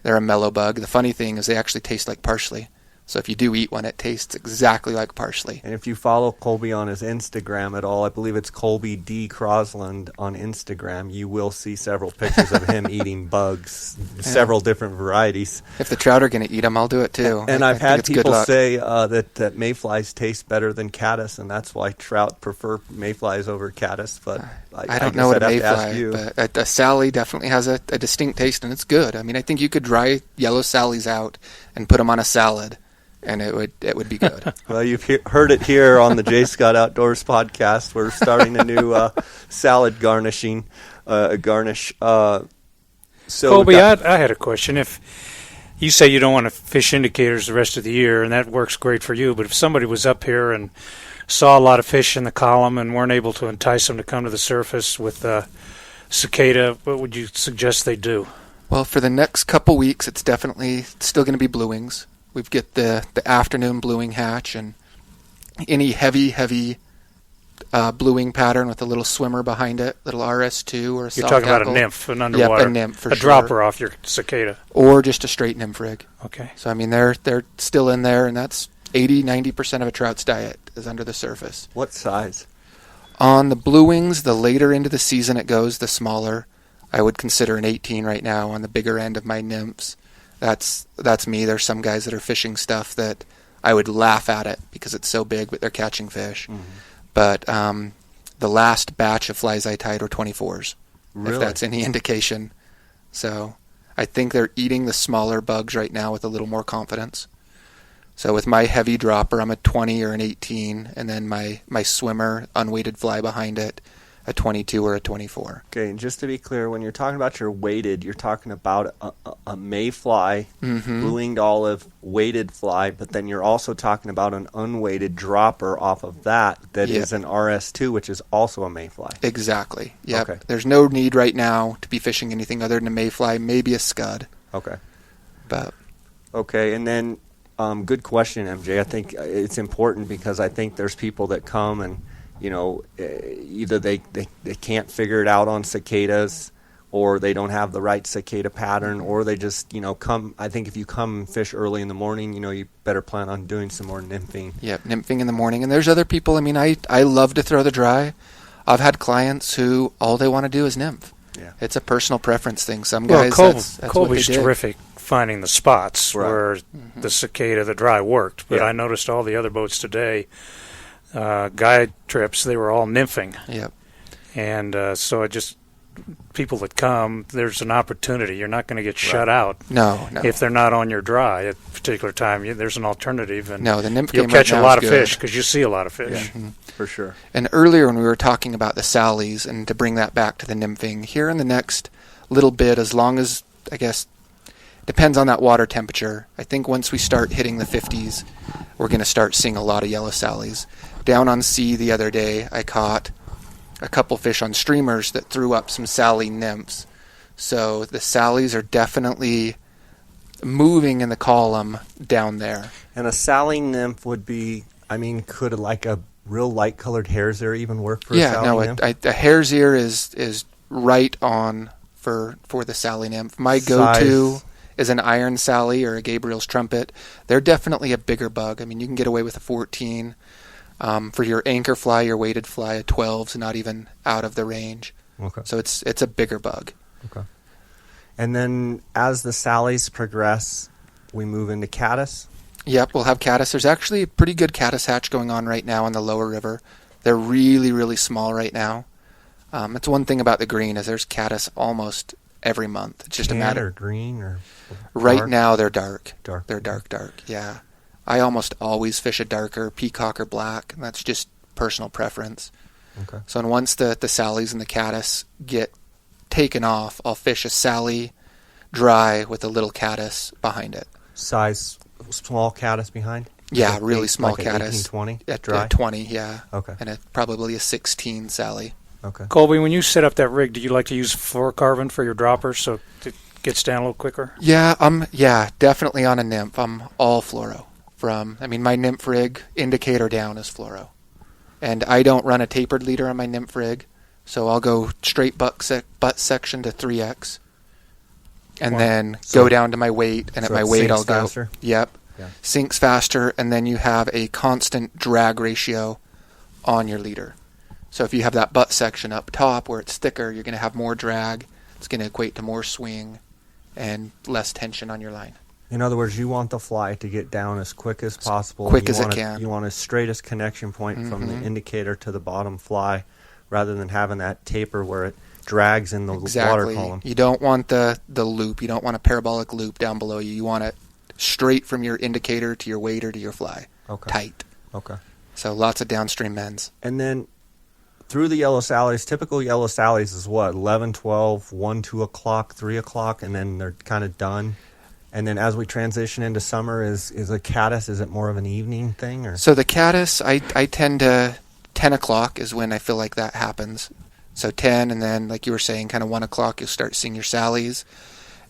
They're a mellow bug. The funny thing is they actually taste like parsley. So if you do eat one, it tastes exactly like parsley. And if you follow Colby on his Instagram at all, I believe it's Colby Crossland on Instagram, you will see several pictures of him eating bugs, several different varieties. If the trout are going to eat them, I'll do it too. And I've had people say that mayflies taste better than caddis, and that's why trout prefer mayflies over caddis. But I don't know what a mayfly, but a sally definitely has a distinct taste, and it's good. I mean, I think you could dry yellow sallies out and put them on a salad, and it would be good. Well, you've heard it here on the J. Scott Outdoors podcast. We're starting a new salad garnish. So Colby, I had a question. If you say you don't want to fish indicators the rest of the year, and that works great for you, but if somebody was up here and saw a lot of fish in the column and weren't able to entice them to come to the surface with cicada, what would you suggest they do? Well, for the next couple weeks, it's definitely still going to be blue wings. We've got the afternoon bluing hatch, and any heavy bluing pattern with a little swimmer behind it, little RS2 or a You're talking about a nymph, an underwater. Yep, a nymph for sure. Dropper off your cicada. Or just a straight nymph rig. Okay. So, I mean, they're still in there, and that's 80-90% of a trout's diet is under the surface. What size? On the blue wings, the later into the season it goes, the smaller. I would consider an 18 right now on the bigger end of my nymphs. That's me. There's some guys that are fishing stuff that I would laugh at it because it's so big, but they're catching fish. Mm-hmm. But the last batch of flies I tied were 24s, really? If that's any indication. So I think they're eating the smaller bugs right now with a little more confidence. So with my heavy dropper, I'm a 20 or an 18, and then my swimmer, unweighted fly behind it, a 22 or a 24. Okay, and just to be clear, when you're talking about your weighted, you're talking about a mayfly, blue-winged olive, weighted fly, but then you're also talking about an unweighted dropper off of that is an RS2, which is also a mayfly. Exactly. Yep. Okay. There's no need right now to be fishing anything other than a mayfly, maybe a scud. Okay. But okay, and then good question, MJ. I think it's important because I think there's people that come and either they can't figure it out on cicadas, or they don't have the right cicada pattern, or they just come. I think if you come and fish early in the morning, you better plan on doing some more nymphing. Yeah, nymphing in the morning. And there's other people. I mean, I love to throw the dry. I've had clients who all they want to do is nymph. Yeah, it's a personal preference thing. Some guys, that's Colby's terrific finding the spots right. where the cicada, the dry worked. But I noticed all the other boats today. Guide trips, they were all nymphing. Yep. And so people that come, there's an opportunity. You're not going to get shut out. No. If they're not on your dry at a particular time, there's an alternative. And the nymph you'll game catch right a now lot is of good. fish because you see a lot of fish. Yeah, for sure. And earlier when we were talking about the sallies, and to bring that back to the nymphing, here in the next little bit, as long as, I guess, depends on that water temperature. I think once we start hitting the 50s, we're going to start seeing a lot of yellow sallies. Down on sea the other day, I caught a couple fish on streamers that threw up some sally nymphs. So the sallies are definitely moving in the column down there. And a sally nymph would be, could like a real light colored hare's ear even work for a sally nymph? A hare's ear is right on for the sally nymph. My go-to is an iron sally or a Gabriel's trumpet. They're definitely a bigger bug. I mean, you can get away with a 14. For your anchor fly, your weighted fly, a 12's not even out of the range. Okay. So it's a bigger bug. Okay. And then as the sallies progress, we move into caddis? Yep, we'll have caddis. There's actually a pretty good caddis hatch going on right now on the lower river. They're really, really small right now. It's one thing about the green is there's caddis almost every month. It's just a matter. Or green or right dark? now they're dark. Dark. They're dark. Yeah. I almost always fish a darker peacock or black, and that's just personal preference. Okay. So once the sallies and the caddis get taken off, I'll fish a sally dry with a little caddis behind it. Size small caddis behind? Yeah, really small like caddis. 18-20? At dry? 20, yeah. Okay. And probably a 16 sally. Okay. Colby, when you set up that rig, do you like to use fluorocarbon for your droppers so it gets down a little quicker? Yeah, definitely on a nymph. I'm all fluoro. My nymph rig, indicator down is fluoro. And I don't run a tapered leader on my nymph rig, so I'll go straight butt section to 3X. and then go down to my weight, and at my weight I'll go faster? Yep. Yeah. Sinks faster, and then you have a constant drag ratio on your leader. So if you have that butt section up top where it's thicker, you're going to have more drag. It's going to equate to more swing and less tension on your line. In other words, you want the fly to get down as quick as possible. Quick as it can. You want a straightest connection point from the indicator to the bottom fly, rather than having that taper where it drags in the water column. You don't want the loop. You don't want a parabolic loop down below you. You want it straight from your indicator to your wader to your fly. Okay. Tight. Okay. So lots of downstream bends. And then through the yellow sallies, typical yellow sallies is what, 11, 12, 1, 2 o'clock, 3 o'clock, and then they're kind of done. And then as we transition into summer, is a caddis, is it more of an evening thing? Or? So the caddis, I tend to, 10 o'clock is when I feel like that happens. So 10, and then, like you were saying, kind of 1 o'clock, you'll start seeing your sallies.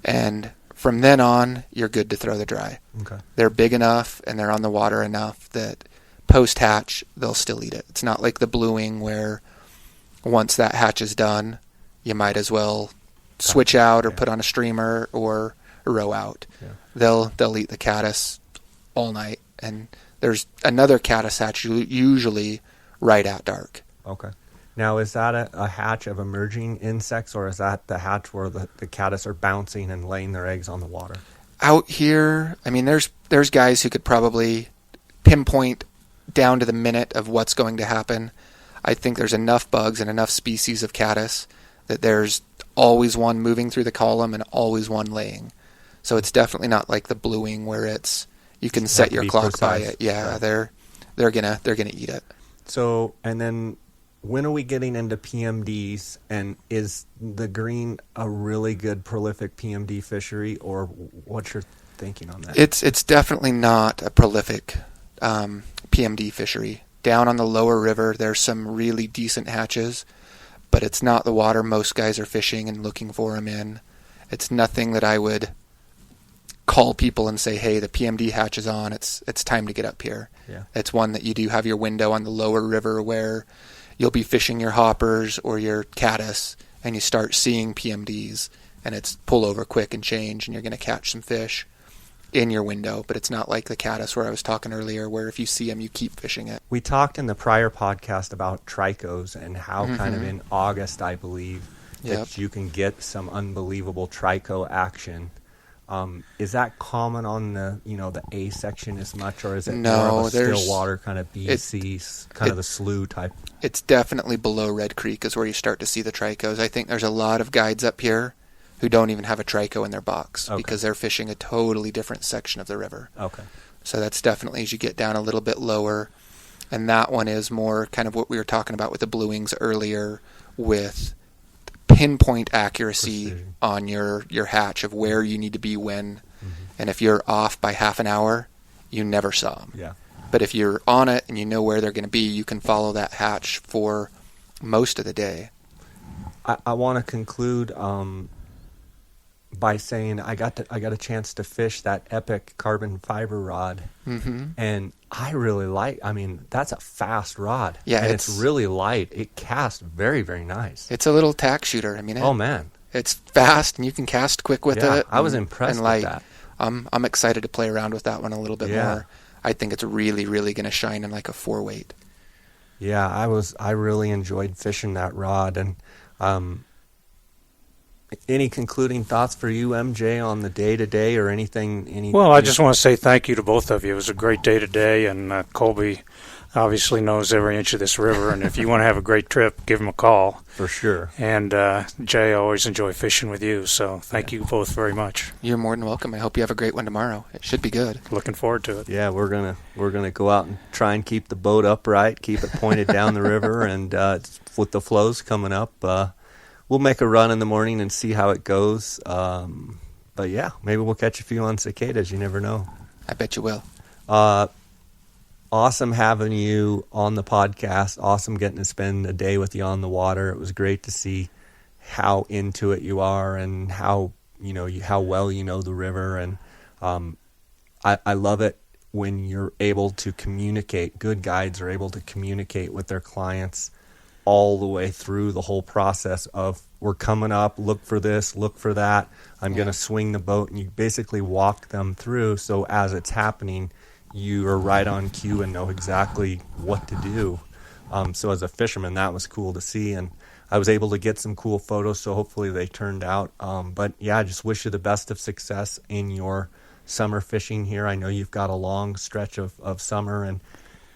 And from then on, you're good to throw the dry. Okay. They're big enough, and they're on the water enough that post-hatch, they'll still eat it. It's not like the bluing where once that hatch is done, you might as well switch out or put on a streamer or row out. Yeah. They'll eat the caddis all night, and there's another caddis hatch usually right at dark. Okay. Now, is that a hatch of emerging insects, or is that the hatch where the caddis are bouncing and laying their eggs on the water? Out here, I mean, there's guys who could probably pinpoint down to the minute of what's going to happen. I think there's enough bugs and enough species of caddis that there's always one moving through the column and always one laying. So it's definitely not like the bluing where you can set your clock precise. By it. Yeah, right. They're gonna eat it. So, and then when are we getting into PMDs, and is the green a really good prolific PMD fishery, or what's your thinking on that? It's definitely not a prolific PMD fishery. Down on the lower river, there's some really decent hatches, but it's not the water most guys are fishing and looking for them in. It's nothing that I would call people and say, hey, the PMD hatch is on, it's time to get up here. Yeah. It's one that you do have your window on the lower river where you'll be fishing your hoppers or your caddis, and you start seeing PMDs, and it's pull over quick and change, and you're going to catch some fish in your window. But it's not like the caddis where I was talking earlier, where if you see them, you keep fishing it. We talked in the prior podcast about Tricos and how kind of in August, I believe, that you can get some unbelievable Trico action. Is that common on the A section as much, or is it more of a still water kind of BC, kind of the slough type? It's definitely below Red Creek is where you start to see the Tricos. I think there's a lot of guides up here who don't even have a Trico in their box because they're fishing a totally different section of the river. Okay. So that's definitely as you get down a little bit lower, and that one is more kind of what we were talking about with the bluings earlier, with pinpoint accuracy precision on your hatch of where you need to be when. And if you're off by half an hour, you never saw them. Yeah. But if you're on it and you know where they're going to be, you can follow that hatch for most of the day. I want to conclude by saying I got a chance to fish that epic carbon fiber rod, and I really that's a fast rod. Yeah, and it's really light. It casts very, very nice. It's a little tack shooter. I mean, oh man, it's fast and you can cast quick with it. I was impressed with that. I'm excited to play around with that one a little bit more. I think it's really, really going to shine in like a 4-weight. Yeah, I really enjoyed fishing that rod. And any concluding thoughts for you, MJ, on the day-to-day or anything? Well, I just want to say thank you to both of you. It was a great day today, and Colby obviously knows every inch of this river, and if you want to have a great trip, give him a call. For sure. And Jay, I always enjoy fishing with you, so thank you both very much. You're more than welcome. I hope you have a great one tomorrow. It should be good. Looking forward to it. Yeah, we're gonna go out and try and keep the boat upright, keep it pointed down the river, and with the flows coming up, we'll make a run in the morning and see how it goes. But yeah, maybe we'll catch a few on cicadas. You never know. I bet you will. Awesome having you on the podcast. Awesome getting to spend a day with you on the water. It was great to see how into it you are and how well you know the river. And I love it when you're able to communicate. Good guides are able to communicate with their clients all the way through the whole process of we're coming up, look for this, look for that, I'm going to swing the boat, and you basically walk them through, so as it's happening, you are right on cue and know exactly what to do. So as a fisherman, that was cool to see, and I was able to get some cool photos, so hopefully they turned out. But yeah, I just wish you the best of success in your summer fishing here. I know you've got a long stretch of summer, and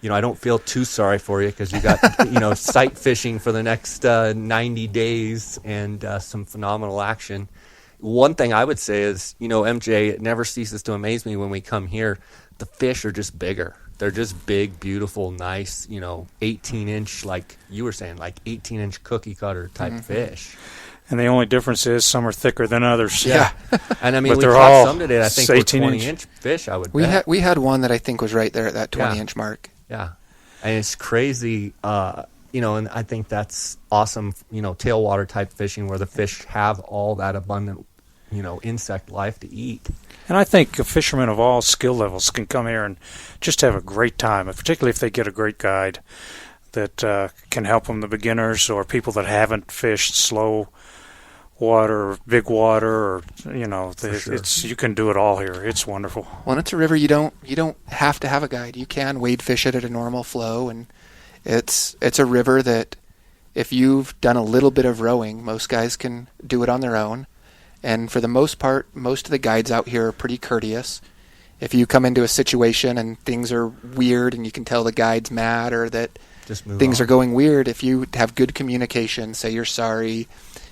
I don't feel too sorry for you because you got sight fishing for the next 90 days and some phenomenal action. One thing I would say is, MJ, it never ceases to amaze me when we come here. The fish are just bigger. They're just big, beautiful, nice, 18-inch, like you were saying, like 18-inch cookie cutter type fish. And the only difference is some are thicker than others. Yeah. And I mean, but we caught some today, I think, with 20-inch fish, I would bet. We had one that I think was right there at that 20-inch mark. Yeah. And it's crazy, and I think that's awesome, tailwater type fishing where the fish have all that abundant, insect life to eat. And I think fishermen of all skill levels can come here and just have a great time, particularly if they get a great guide that can help them, the beginners or people that haven't fished slow water, big water, or sure. You can do it all here. It's wonderful. Well, it's a river you don't have to have a guide. You can wade fish it at a normal flow, and it's a river that if you've done a little bit of rowing, most guys can do it on their own. And for the most part, most of the guides out here are pretty courteous. If you come into a situation and things are weird and you can tell the guide's mad or that things are going weird, if you have good communication, say you're sorry,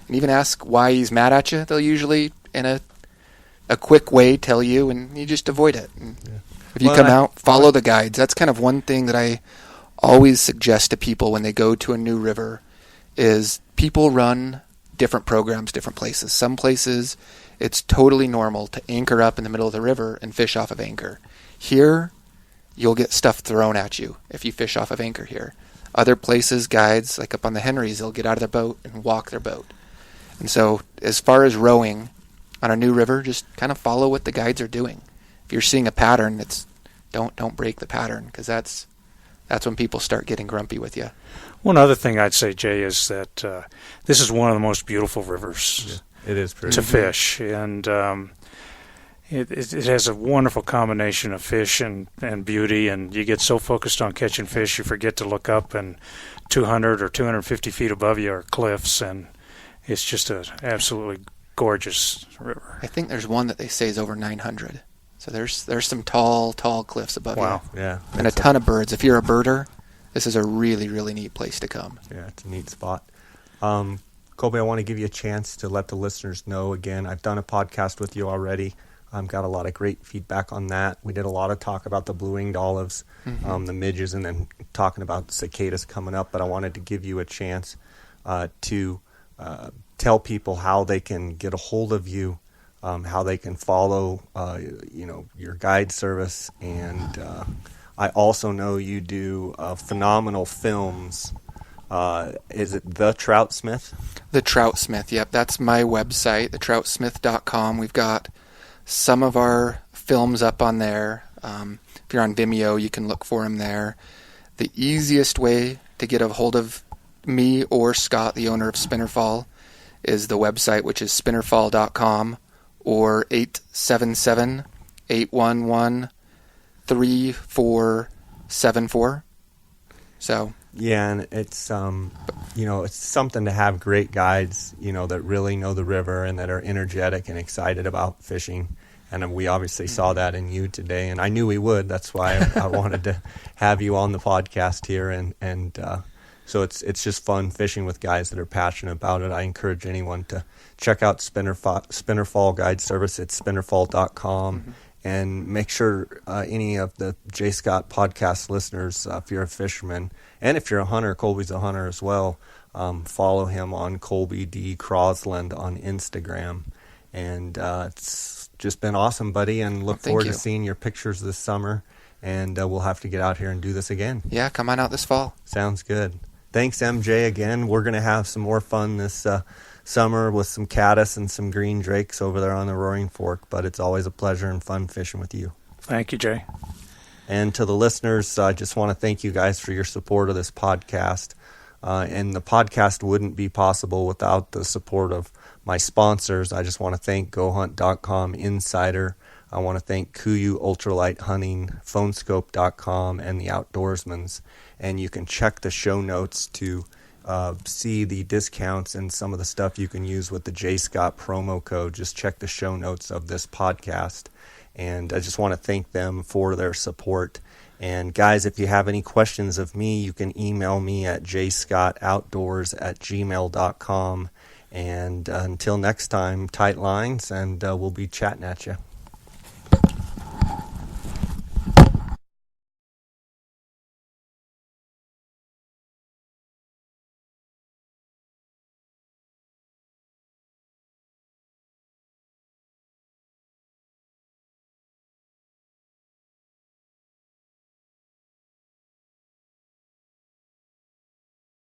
and even ask why he's mad at you, they'll usually, in a quick way, tell you, and you just avoid it. If you come out, follow the guides. That's kind of one thing that I always suggest to people when they go to a new river is people run different programs, different places. Some places, it's totally normal to anchor up in the middle of the river and fish off of anchor. Here, you'll get stuff thrown at you if you fish off of anchor here. Other places, guides, like up on the Henrys, they'll get out of their boat and walk their boat. And so, as far as rowing on a new river, just kind of follow what the guides are doing. If you're seeing a pattern, don't break the pattern, because that's when people start getting grumpy with you. One other thing I'd say, Jay, is that this is one of the most beautiful rivers it is to fish, and it has a wonderful combination of fish and beauty, and you get so focused on catching fish you forget to look up, and 200 or 250 feet above you are cliffs, and it's just an absolutely gorgeous river. I think there's one that they say is over 900. So there's some tall cliffs above you. Wow, yeah. And a ton of birds. If you're a birder, this is a really, really neat place to come. Yeah, it's a neat spot. Colby, I want to give you a chance to let the listeners know again. I've done a podcast with you already. Got a lot of great feedback on that. We did a lot of talk about the blue-winged olives, the midges, and then talking about the cicadas coming up. But I wanted to give you a chance to tell people how they can get a hold of you, how they can follow, your guide service, and I also know you do phenomenal films. Is it The Trout Smith? The Trout Smith, yep. That's my website, thetroutsmith.com. We've got some of our films up on there. If you're on Vimeo, you can look for them there. The easiest way to get a hold of me or Scott, the owner of Spinnerfall, is the website, which is spinnerfall.com, or 877-811-3474. So yeah, and it's it's something to have great guides, that really know the river and that are energetic and excited about fishing. And we obviously saw that in you today, and I knew we would. That's why I wanted to have you on the podcast here, and so it's just fun fishing with guys that are passionate about it. I encourage anyone to check out Spinnerfall Guide Service at spinnerfall.com, and make sure any of the J. Scott podcast listeners, if you're a fisherman, and if you're a hunter, Colby's a hunter as well, follow him on Colby D. Crossland on Instagram. And it's just been awesome, buddy, and look forward to seeing your pictures this summer, and we'll have to get out here and do this again. Yeah, come on out this fall. Sounds good. Thanks, MJ, again. We're going to have some more fun this summer with some caddis and some green drakes over there on the Roaring Fork, but it's always a pleasure and fun fishing with you. Thank you, Jay. And to the listeners, I just want to thank you guys for your support of this podcast. And the podcast wouldn't be possible without the support of my sponsors. I just want to thank GoHunt.com Insider. I want to thank Kuiu Ultralight Hunting, Phonescope.com, and the Outdoorsmans. And you can check the show notes to see the discounts and some of the stuff you can use with the J. Scott promo code. Just check the show notes of this podcast. And I just want to thank them for their support. And guys, if you have any questions of me, you can email me at jscottoutdoors@gmail.com. And until next time, tight lines, and we'll be chatting at you.